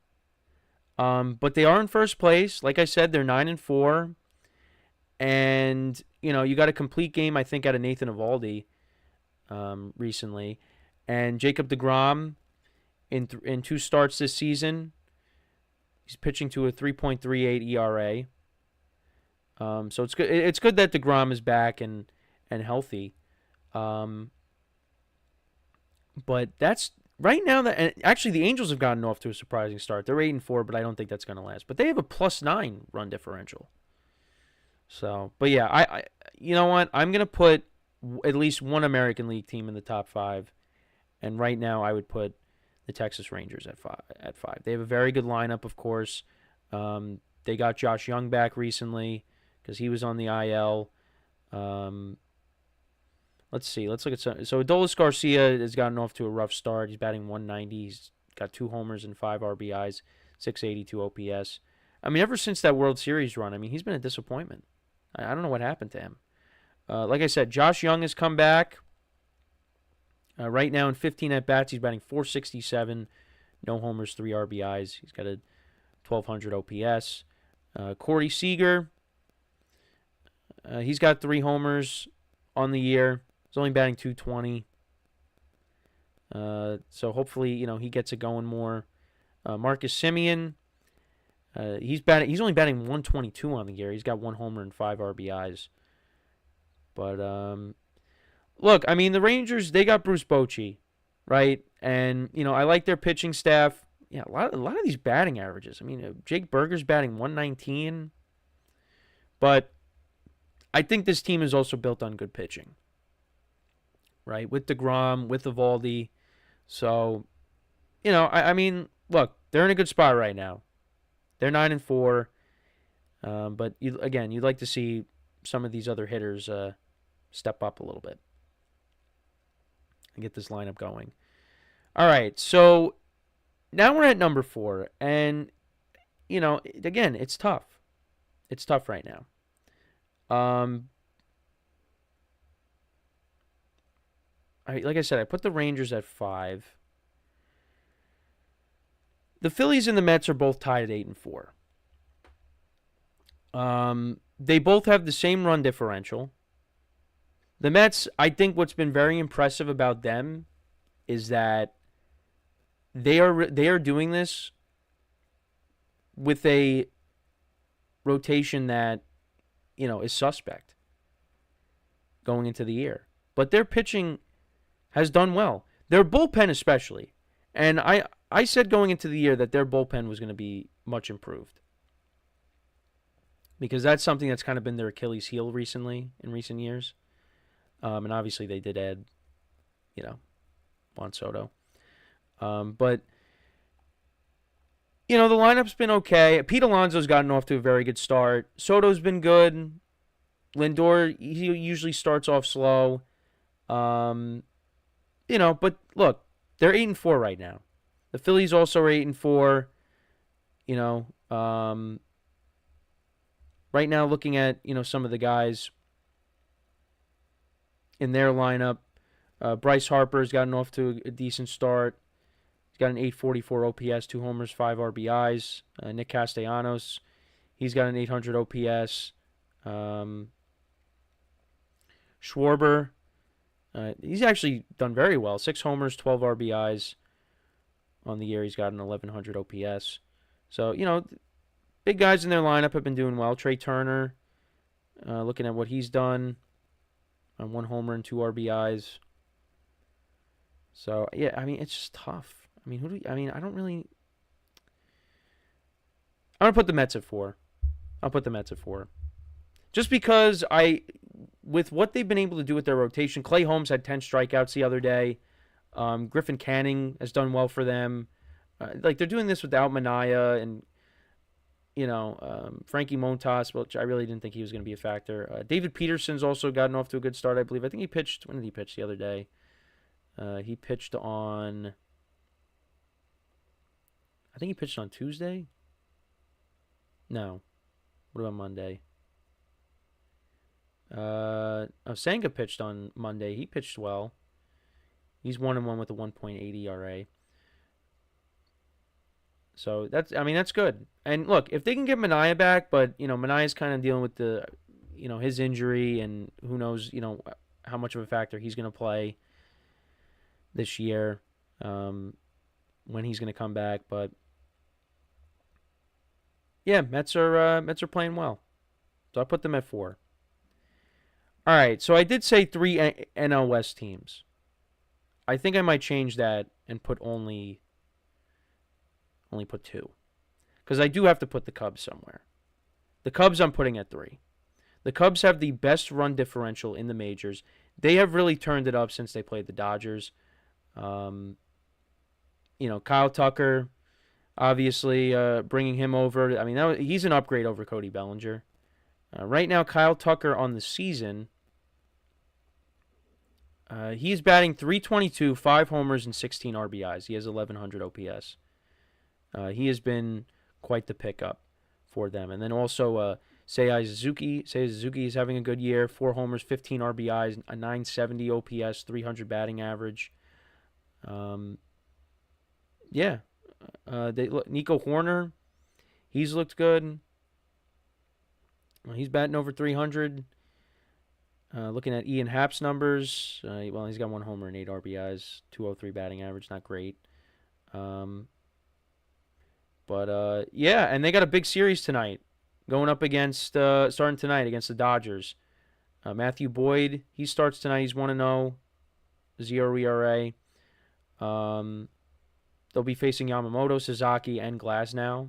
But they are in first place. Like I said, they're 9-4, and you got a complete game, I think, out of Nathan Eovaldi recently, and Jacob deGrom. In 2 starts this season, he's pitching to a 3.38 ERA. So it's good. It's good that deGrom is back and healthy. But that's right now. And actually, the Angels have gotten off to a surprising start. They're 8-4, but I don't think that's going to last. But they have a +9 run differential. So, but yeah, I you know what? I'm going to put at least one American League team in the top 5, and right now I would put the Texas Rangers at 5. They have a very good lineup, of course. They got Josh Young back recently because he was on the IL. Let's see. Let's look at some. So Adolis Garcia has gotten off to a rough start. He's batting .190. He's got 2 homers and 5 RBIs, 682 OPS. Ever since that World Series run, he's been a disappointment. I don't know what happened to him. Like I said, Josh Young has come back. Right now in 15 at-bats, he's batting .467, no homers, 3 RBIs. He's got a 1,200 OPS. Corey Seager, he's got 3 homers on the year. He's only batting .220. So hopefully, he gets it going more. Marcus Semien, he's only batting .122 on the year. He's got 1 homer and 5 RBIs. But look, the Rangers, they got Bruce Bochy, right? And, I like their pitching staff. Yeah, a lot of these batting averages. Jake Berger's batting .119. But I think this team is also built on good pitching, right? With deGrom, with Eovaldi. So, look, they're in a good spot right now. They're 9-4. But, you'd like to see some of these other hitters step up a little bit and get this lineup going. All right, so now we're at number 4, and, again, it's tough. It's tough right now. Like I said, I put the Rangers at 5. the Phillies and the Mets are both tied at 8-4. They both have the same run differential. The Mets, I think what's been very impressive about them is that they are doing this with a rotation that, is suspect going into the year. But their pitching has done well. Their bullpen especially. And I said going into the year that their bullpen was going to be much improved. Because that's something that's kind of been their Achilles heel in recent years. And obviously they did add, Juan Soto. But, the lineup's been okay. Pete Alonso's gotten off to a very good start. Soto's been good. Lindor, he usually starts off slow. But look, they're 8-4 right now. The Phillies also are 8-4. Right now, looking at, some of the guys in their lineup, Bryce Harper's gotten off to a decent start. He's got an 844 OPS, 2 homers, 5 RBIs. Nick Castellanos, he's got an 800 OPS. Schwarber, he's actually done very well. 6 homers, 12 RBIs on the year. He's got an 1100 OPS. So, big guys in their lineup have been doing well. Trey Turner, looking at what he's done, 1 homer and 2 RBIs. So, yeah, it's just tough. I'm going to put the Mets at 4. I'll put the Mets at 4. Just because with what they've been able to do with their rotation, Clay Holmes had 10 strikeouts the other day. Griffin Canning has done well for them. They're doing this without Minaya and, Frankie Montas, which I really didn't think he was going to be a factor. David Peterson's also gotten off to a good start, I believe. I think he pitched, when did he pitch the other day? He pitched on Tuesday? No. What about Monday? Senga pitched on Monday. He pitched well. He's 1-1 with a 1.8 ERA. So that's good. And look, if they can get Minaya back, but Manaya's kind of dealing with the his injury, and who knows how much of a factor he's going to play this year, when he's going to come back. But yeah, Mets are playing well, so I put them at 4. All right, so I did say 3 NL West teams. I think I might change that and put only put 2, because I do have to put the Cubs somewhere. The Cubs I'm putting at 3. The Cubs have the best run differential in the majors. They have really turned it up since they played the Dodgers. Kyle Tucker, obviously, bringing him over. He's an upgrade over Cody Bellinger. Right now, Kyle Tucker on the season, he's batting .322, 5 homers, and 16 RBIs. He has 1,100 OPS. He has been quite the pickup for them. And then also Seiya Suzuki. Seiya Suzuki is having a good year. 4 homers, 15 RBIs, a 970 OPS, 300 batting average. Nico Horner, he's looked good. He's batting over 300. Looking at Ian Happ's numbers, he's got 1 homer and 8 RBIs, 203 batting average, not great. And they got a big series tonight, going up against, starting tonight against the Dodgers. Matthew Boyd, he starts tonight. He's 1-0, 0 ERA. They'll be facing Yamamoto, Sasaki, and Glasnow.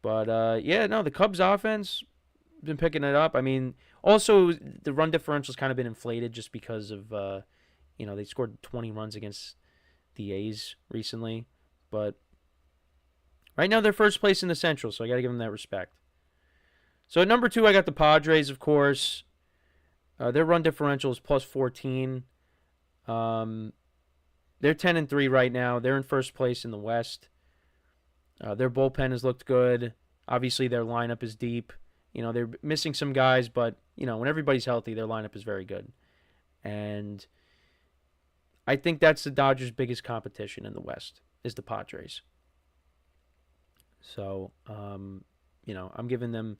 But, the Cubs offense been picking it up. Also, the run differential's kind of been inflated just because of, they scored 20 runs against the A's recently. But right now, they're first place in the Central, so I got to give them that respect. So at number 2, I got the Padres, of course. Their run differential is plus 14. They're 10-3 right now. They're in first place in the West. Their bullpen has looked good. Obviously, their lineup is deep. They're missing some guys, but, when everybody's healthy, their lineup is very good. And I think that's the Dodgers' biggest competition in the West, is the Padres. So, I'm giving them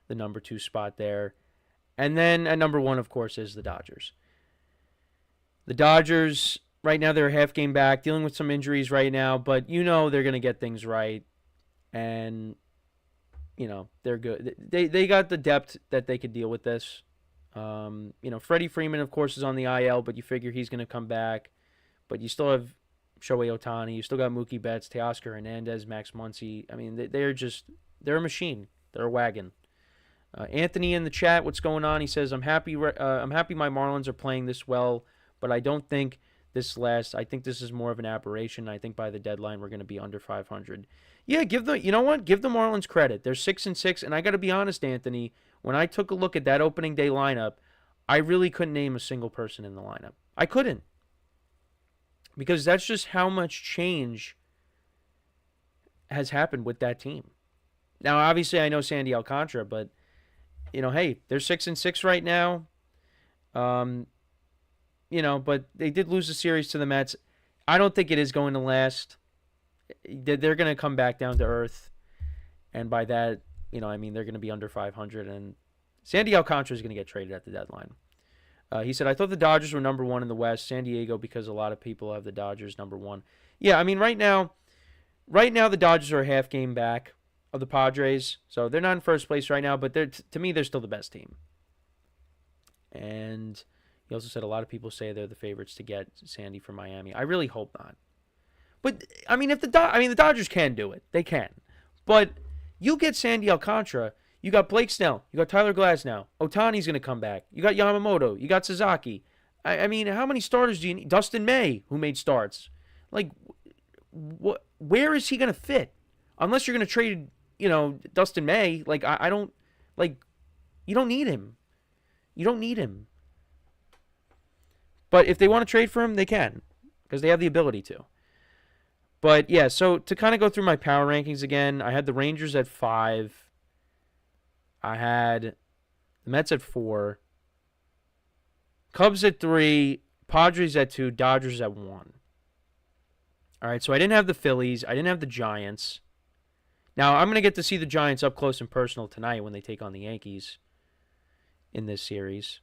the number 2 spot there. And then at number 1, of course, is the Dodgers. The Dodgers, right now, they're a half game back, dealing with some injuries right now, but they're going to get things right. And, they're good. They got the depth that they could deal with this. Freddie Freeman, of course, is on the IL, but you figure he's going to come back. But you still have Shohei Ohtani. You still got Mookie Betts, Teoscar Hernandez, Max Muncy. I mean, they're a machine. They're a wagon. Anthony in the chat, what's going on? He says, I'm happy my Marlins are playing this well, but I don't think this lasts. I think this is more of an aberration. I think by the deadline we're going to be under 500. Yeah, give the Marlins credit. They're 6-6, and I got to be honest, Anthony, when I took a look at that opening day lineup, I really couldn't name a single person in the lineup. I couldn't. Because that's just how much change has happened with that team. Now, obviously, I know Sandy Alcantara, but hey, they're 6-6 right now. But they did lose the series to the Mets. I don't think it is going to last. They're going to come back down to earth, and by that, they're going to be under 500. And Sandy Alcantara is going to get traded at the deadline. He said, I thought the Dodgers were number 1 in the West, San Diego, because a lot of people have the Dodgers number 1. Yeah, right now the Dodgers are a half game back of the Padres, so they're not in first place right now, but to me, they're still the best team. And he also said a lot of people say they're the favorites to get Sandy from Miami. I really hope not. But, if the Dodgers can do it. They can. But you get Sandy Alcantara, you got Blake Snell, you got Tyler Glasnow, Ohtani's going to come back, you got Yamamoto, you got Sasaki. How many starters do you need? Dustin May, who made starts. Where is he going to fit? Unless you're going to trade, Dustin May. I don't, you don't need him. You don't need him. But if they want to trade for him, they can, because they have the ability to. But, yeah, so to kind of go through my power rankings again, I had the Rangers at 5. I had the Mets at 4. Cubs at 3. Padres at 2. Dodgers at 1. All right, so I didn't have the Phillies. I didn't have the Giants. Now, I'm going to get to see the Giants up close and personal tonight when they take on the Yankees in this series.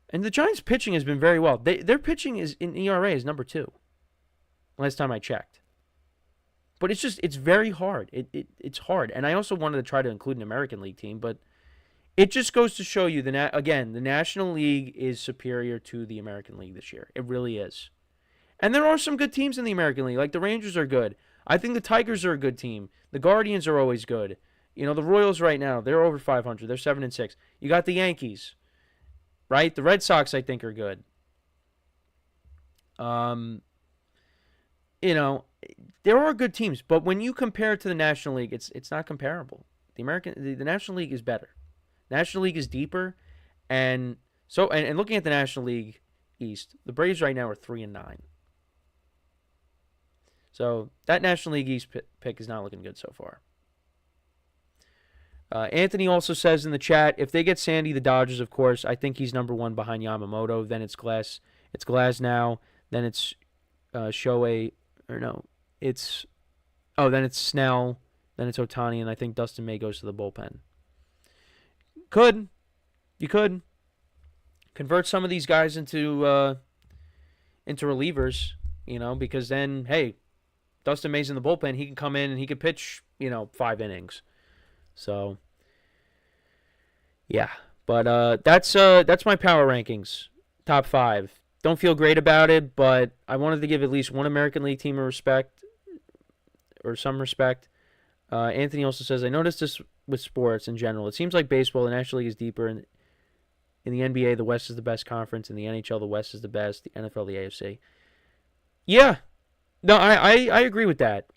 And the Giants' pitching has been very well. Their pitching is in ERA is number 2. Last time I checked. But it's very hard. It's hard. And I also wanted to try to include an American League team, but it just goes to show you, the National League is superior to the American League this year. It really is. And there are some good teams in the American League. Like the Rangers are good. I think the Tigers are a good team. The Guardians are always good. The Royals right now, they're over 500. They're 7-6. You got the Yankees, right? The Red Sox, I think, are good. There are good teams, but when you compare it to the National League, it's not comparable. The National League is better. National League is deeper, and looking at the National League East, the Braves right now are 3-9. So that National League East pick is not looking good so far. Anthony also says in the chat, if they get Sandy, the Dodgers, of course, I think he's number 1 behind Yamamoto. Then it's Glasnow. Then it's Shohei. Then it's Snell, then it's Ohtani, and I think Dustin May goes to the bullpen. You could convert some of these guys into relievers, because then, hey, Dustin May's in the bullpen, he can come in and he could pitch, 5 innings. So, yeah, but that's my power rankings, top 5. Don't feel great about it, but I wanted to give at least one American League team some respect. Anthony also says, I noticed this with sports in general. It seems like baseball, the National League is deeper. In the NBA, the West is the best conference. In the NHL, the West is the best. The NFL, the AFC. Yeah. No, I agree with that.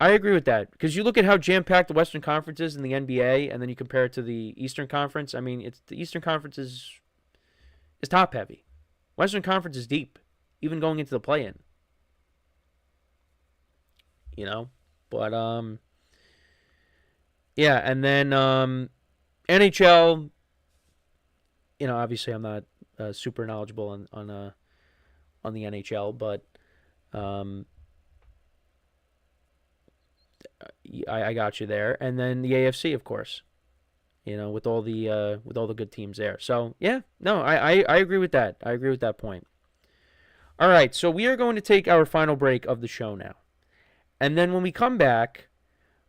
Because you look at how jam-packed the Western Conference is in the NBA, and then you compare it to the Eastern Conference. The Eastern Conference is top-heavy. Western Conference is deep, even going into the play-in. But, yeah, and then NHL, obviously I'm not super knowledgeable on the NHL, but I got you there. And then the AFC, of course. With all the good teams there. So yeah, no, I agree with that. I agree with that point. All right, so we are going to take our final break of the show now. And then when we come back,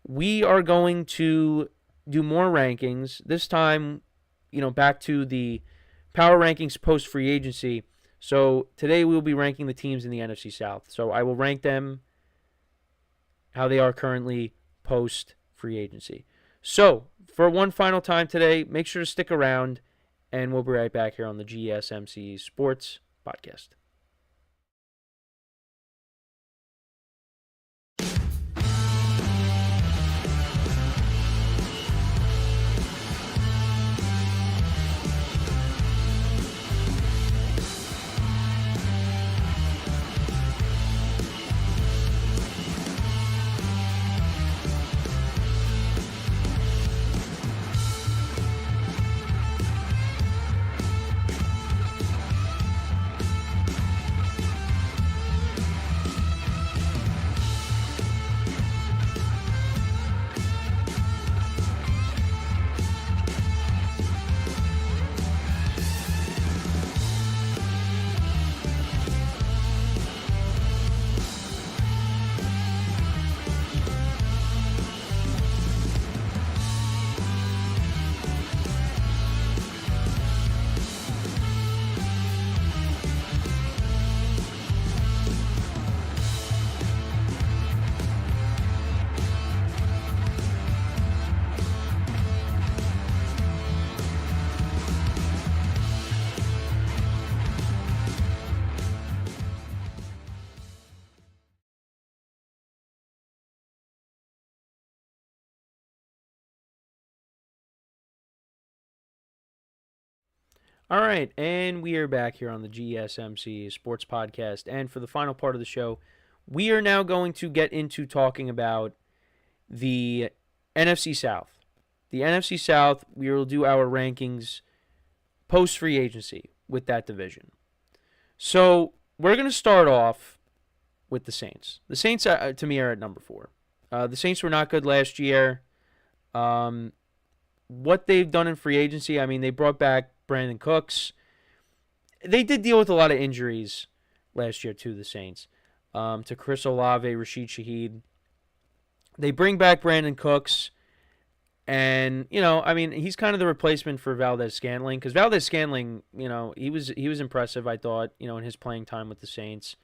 we are going to do more rankings. This time, back to the power rankings post free agency. So today we will be ranking the teams in the NFC South. So I will rank them how they are currently post free agency. So for one final time today, make sure to stick around, and we'll be right back here on the GSMC Sports Podcast. All right, and we are back here on the GSMC Sports Podcast. And for the final part of the show, we are now going to get into talking about the NFC South. The NFC South, we will do our rankings post-free agency with that division. So we're going to start off with the Saints. The Saints, to me, are at number 4. The Saints were not good last year. What they've done in free agency, I mean, they brought back Brandon Cooks. They did deal with a lot of injuries last year to the Saints. To Chris Olave, Rashid Shaheed. They bring back Brandon Cooks. And, I mean, he's kind of the replacement for Valdez-Scantling. Because Valdez-Scantling, he was impressive, I thought, in his playing time with the Saints.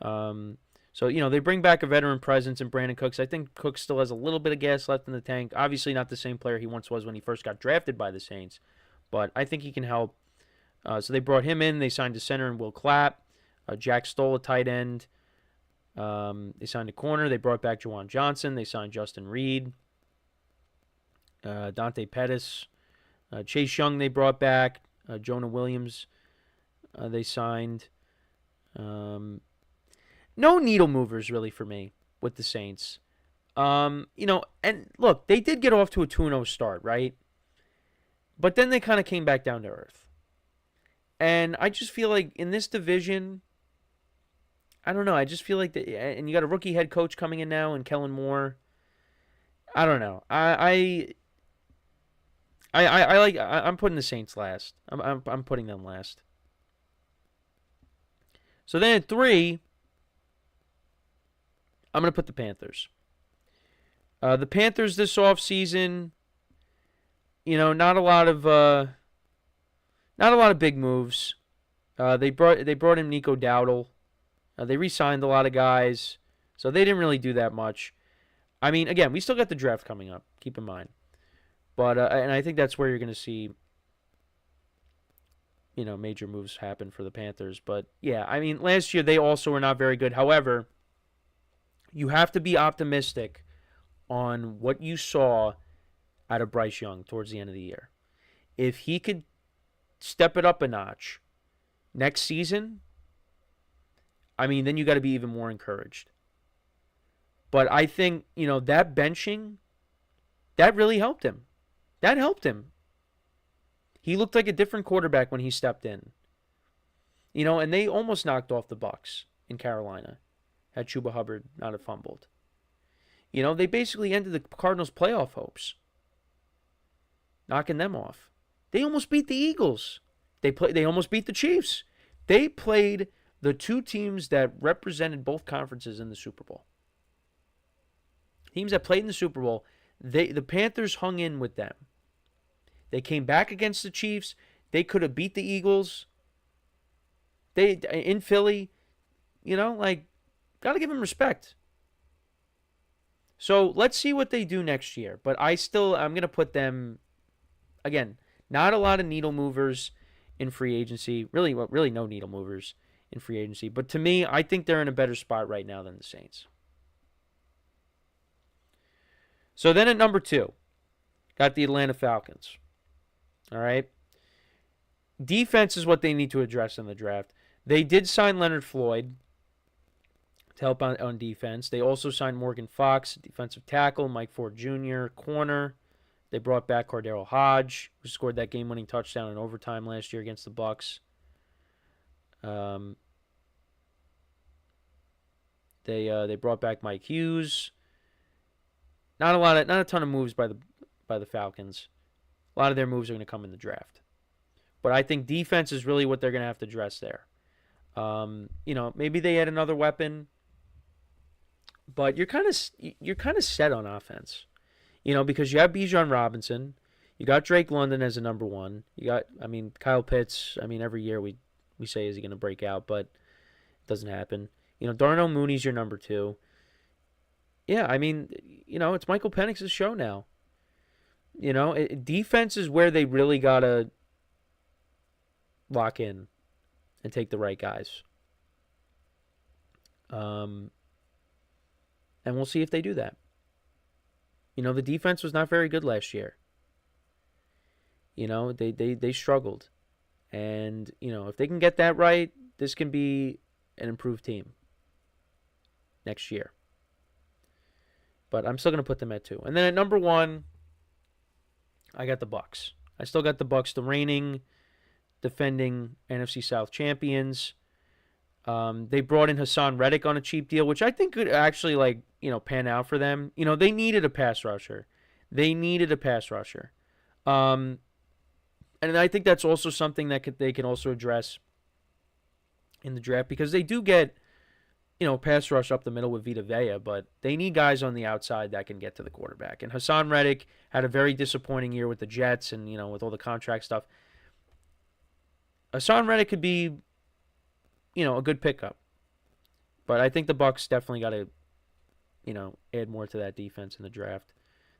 So, they bring back a veteran presence in Brandon Cooks. I think Cooks still has a little bit of gas left in the tank. Obviously not the same player he once was when he first got drafted by the Saints. But I think he can help. So they brought him in. They signed a center in Will Clapp. Jack Stoll, a tight end. They signed a corner. They brought back Juwan Johnson. They signed Justin Reed. Dante Pettis. Chase Young they brought back. Jonah Williams they signed. No needle movers really for me with the Saints. And look, they did get off to a 2-0 start, right? But then they kind of came back down to earth. And I just feel like in this division, I don't know. I just feel like and you got a rookie head coach coming in now, and Kellen Moore. I don't know. I'm putting the Saints last. I'm putting them last. So then at 3, I'm going to put the Panthers. The Panthers this offseason, not a lot of big moves. They brought in Nico Dowdle. They re-signed a lot of guys, so they didn't really do that much. I mean, again, we still got the draft coming up. Keep in mind, but and I think that's where you're going to see, major moves happen for the Panthers. But yeah, I mean, last year they also were not very good. However, you have to be optimistic on what you saw out of Bryce Young towards the end of the year. If he could step it up a notch next season, I mean, then you got to be even more encouraged. But I think, that benching, that really helped him. That helped him. He looked like a different quarterback when he stepped in. And they almost knocked off the Bucs in Carolina had Chuba Hubbard not have fumbled. They basically ended the Cardinals' playoff hopes, knocking them off. They almost beat the Eagles. They almost beat the Chiefs. They played the two teams that represented both conferences in the Super Bowl. Teams that played in the Super Bowl, the Panthers hung in with them. They came back against the Chiefs. They could have beat the Eagles. In Philly, got to give them respect. So let's see what they do next year. But I'm going to put them, again, not a lot of needle movers in free agency. Really no needle movers in free agency. But to me, I think they're in a better spot right now than the Saints. So then at number 2, got the Atlanta Falcons. All right. Defense is what they need to address in the draft. They did sign Leonard Floyd to help on defense. They also signed Morgan Fox, defensive tackle, Mike Ford Jr., corner. They brought back Cordero Hodge, who scored that game-winning touchdown in overtime last year against the Bucs. They brought back Mike Hughes. Not a ton of moves by the Falcons. A lot of their moves are going to come in the draft. But I think defense is really what they're going to have to address there. Maybe they add another weapon, but you're kind of set on offense. Because you have Bijan Robinson, you got Drake London as a number 1. You got, Kyle Pitts. Every year we say, is he going to break out, but it doesn't happen. Darnell Mooney's your number 2. Yeah, it's Michael Penix's show now. Defense is where they really got to lock in and take the right guys. And we'll see if they do that. The defense was not very good last year. They struggled. And, if they can get that right, this can be an improved team next year. But I'm still going to put them at 2. And then at number 1, I got the Bucs. I still got the Bucs, the reigning, defending NFC South champions. They brought in Hassan Reddick on a cheap deal, which I think could actually pan out for them. They needed a pass rusher. And I think that's also something that they can also address in the draft, because they do get, pass rush up the middle with Vita Vea, but they need guys on the outside that can get to the quarterback. And Hassan Reddick had a very disappointing year with the Jets and, with all the contract stuff. Hassan Reddick could be, a good pickup. But I think the Bucs definitely got to, add more to that defense in the draft.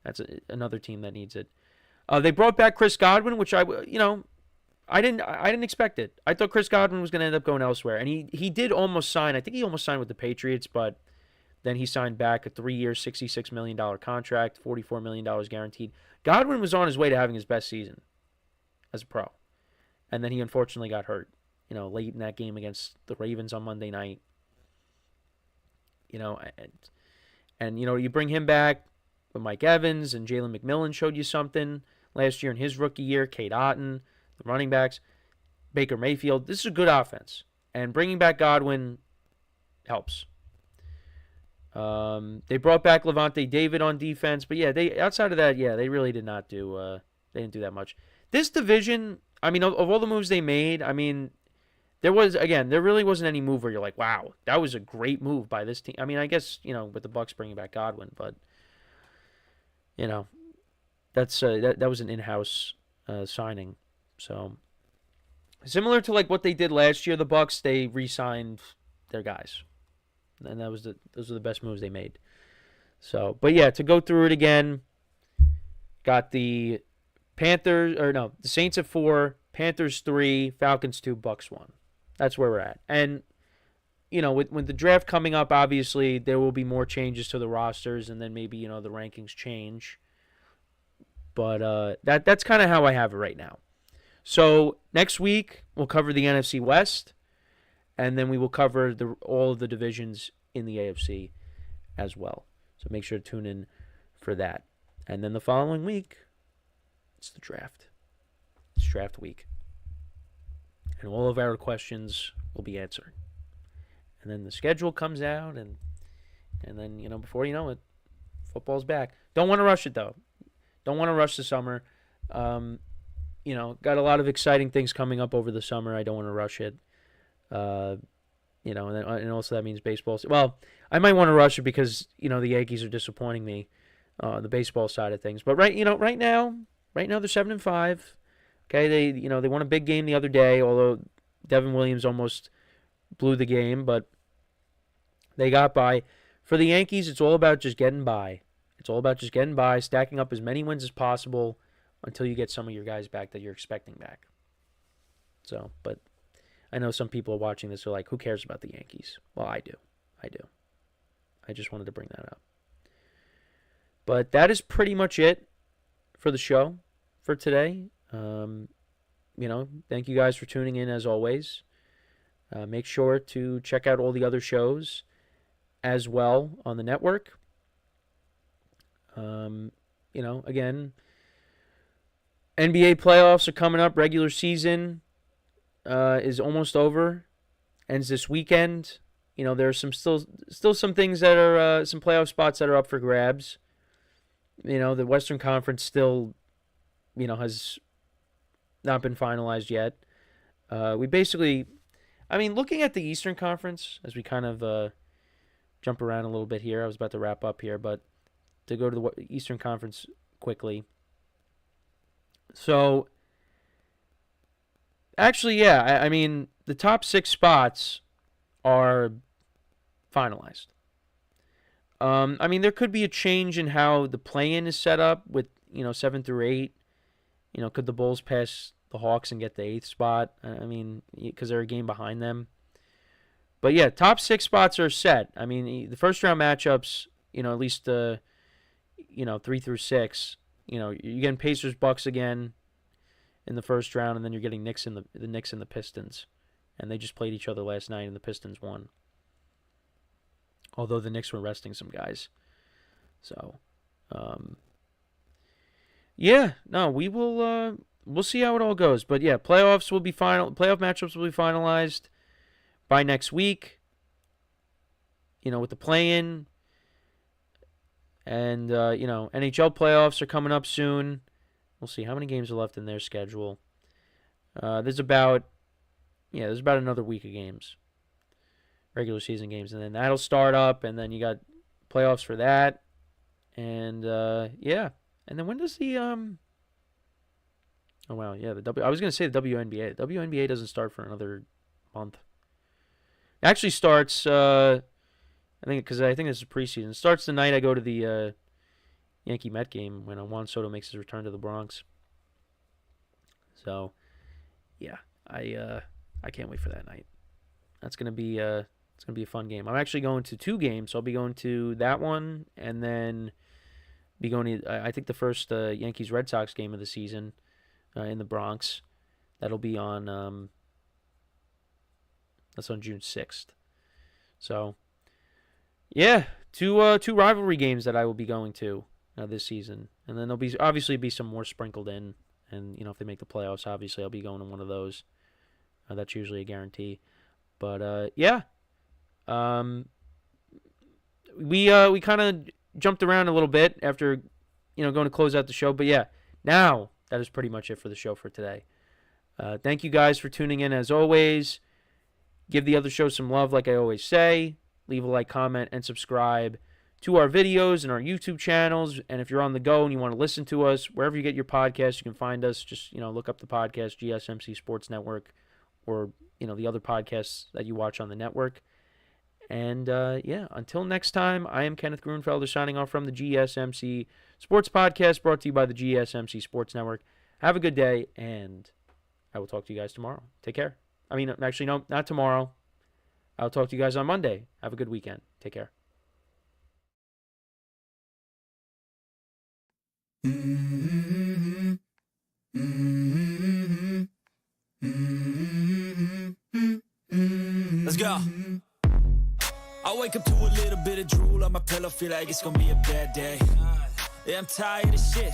That's another team that needs it. They brought back Chris Godwin, which I didn't expect it. I thought Chris Godwin was going to end up going elsewhere, and he did almost sign. I think he almost signed with the Patriots, but then he signed back a 3-year, $66 million contract, $44 million guaranteed. Godwin was on his way to having his best season as a pro, and then he unfortunately got hurt. Late in that game against the Ravens on Monday night. And you bring him back with Mike Evans, and Jalen McMillan showed you something last year in his rookie year. Cade Otton, the running backs, Baker Mayfield. This is a good offense, and bringing back Godwin helps. They brought back Levante David on defense, but outside of that, they really did not do. They didn't do that much. This division, of all the moves they made, there really wasn't any move where you're like, wow, that was a great move by this team. I guess, with the Bucs bringing back Godwin, but, that's that was an in-house signing. So, similar to what they did last year, the Bucs, they re-signed their guys. And those are the best moves they made. So, but to go through it again, got the the Saints at 4, Panthers 3, Falcons 2, Bucs 1. That's where we're at. And, with the draft coming up, obviously, there will be more changes to the rosters, and then maybe, the rankings change. But that's kind of how I have it right now. So, next week, we'll cover the NFC West, and then we will cover all of the divisions in the AFC as well. So, make sure to tune in for that. And then the following week, it's the draft. It's draft week. And all of our questions will be answered. And then the schedule comes out, and then, before you know it, Football's back. Don't want to rush it, though. Don't want to rush the summer. Got a lot of exciting things coming up over the summer. I don't want to rush it. And also that means baseball. Well, I might want to rush it because, the Yankees are disappointing me, the baseball side of things. But right now they're 7-5. Okay, they won a big game the other day, although Devin Williams almost blew the game, but they got by. For the Yankees, it's all about just getting by. It's all about just getting by, stacking up as many wins as possible until you get some of your guys back that you're expecting back. So, but I know some people are watching this are like, who cares about the Yankees? Well, I do. I just wanted to bring that up. But that is pretty much it for the show for today. Thank you guys for tuning in as always. Make sure to check out all the other shows as well on the network. Again, NBA playoffs are coming up. Regular season is almost over. Ends this weekend. There's still some things that are some playoff spots that are up for grabs. The Western Conference still, has not been finalized yet. Looking at the Eastern Conference, as we kind of jump around a little bit here. I was about to wrap up here, but to go to the Eastern Conference quickly. So, actually, yeah, the top 6 spots are finalized. There could be a change in how the play-in is set up with, 7 through 8. Could the Bulls pass the Hawks and get the 8th spot? Because they're a game behind them. But, yeah, top 6 spots are set. The first-round matchups, at least, 3 through 6, you're getting Pacers-Bucks again in the first round, and then you're getting the Knicks and the Pistons. And they just played each other last night, and the Pistons won. Although the Knicks were resting some guys. So, we will we'll see how it all goes. But yeah, playoff matchups will be finalized by next week. With the play-in. And NHL playoffs are coming up soon. We'll see how many games are left in their schedule. There's about another week of games. Regular season games, and then that'll start up, and then you got playoffs for that, and and then when does the I was gonna say the WNBA. The WNBA doesn't start for another month. It actually starts. I think this is preseason. It starts the night I go to the Yankee Met game when Juan Soto makes his return to the Bronx. So, yeah, I can't wait for that night. That's gonna be a fun game. I'm actually going to 2 games. So I'll be going to that one, and then be going to I think the first Yankees Red Sox game of the season in the Bronx. That'll be on that's on June 6th. So yeah, two rivalry games that I will be going to this season, and then there'll obviously be some more sprinkled in, and if they make the playoffs, obviously I'll be going to one of those. That's usually a guarantee. But we kind of jumped around a little bit after going to close out the show. But yeah, now that is pretty much it for the show for today. Thank you guys for tuning in as always. Give the other show some love, like I always say. Leave a like, comment, and subscribe to our videos and our YouTube channels. And if you're on the go and you want to listen to us, wherever you get your podcasts, you can find us. Just look up the podcast, GSMC Sports Network, or the other podcasts that you watch on the network. And until next time, I am Kenneth Grunfelder signing off from the GSMC Sports Podcast, brought to you by the GSMC Sports Network. Have a good day, and I will talk to you guys tomorrow. Take care. Actually, no, not tomorrow. I'll talk to you guys on Monday. Have a good weekend. Take care. Let's go. I wake up to a little bit of drool on my pillow, feel like it's gonna be a bad day. Yeah, I'm tired of shit.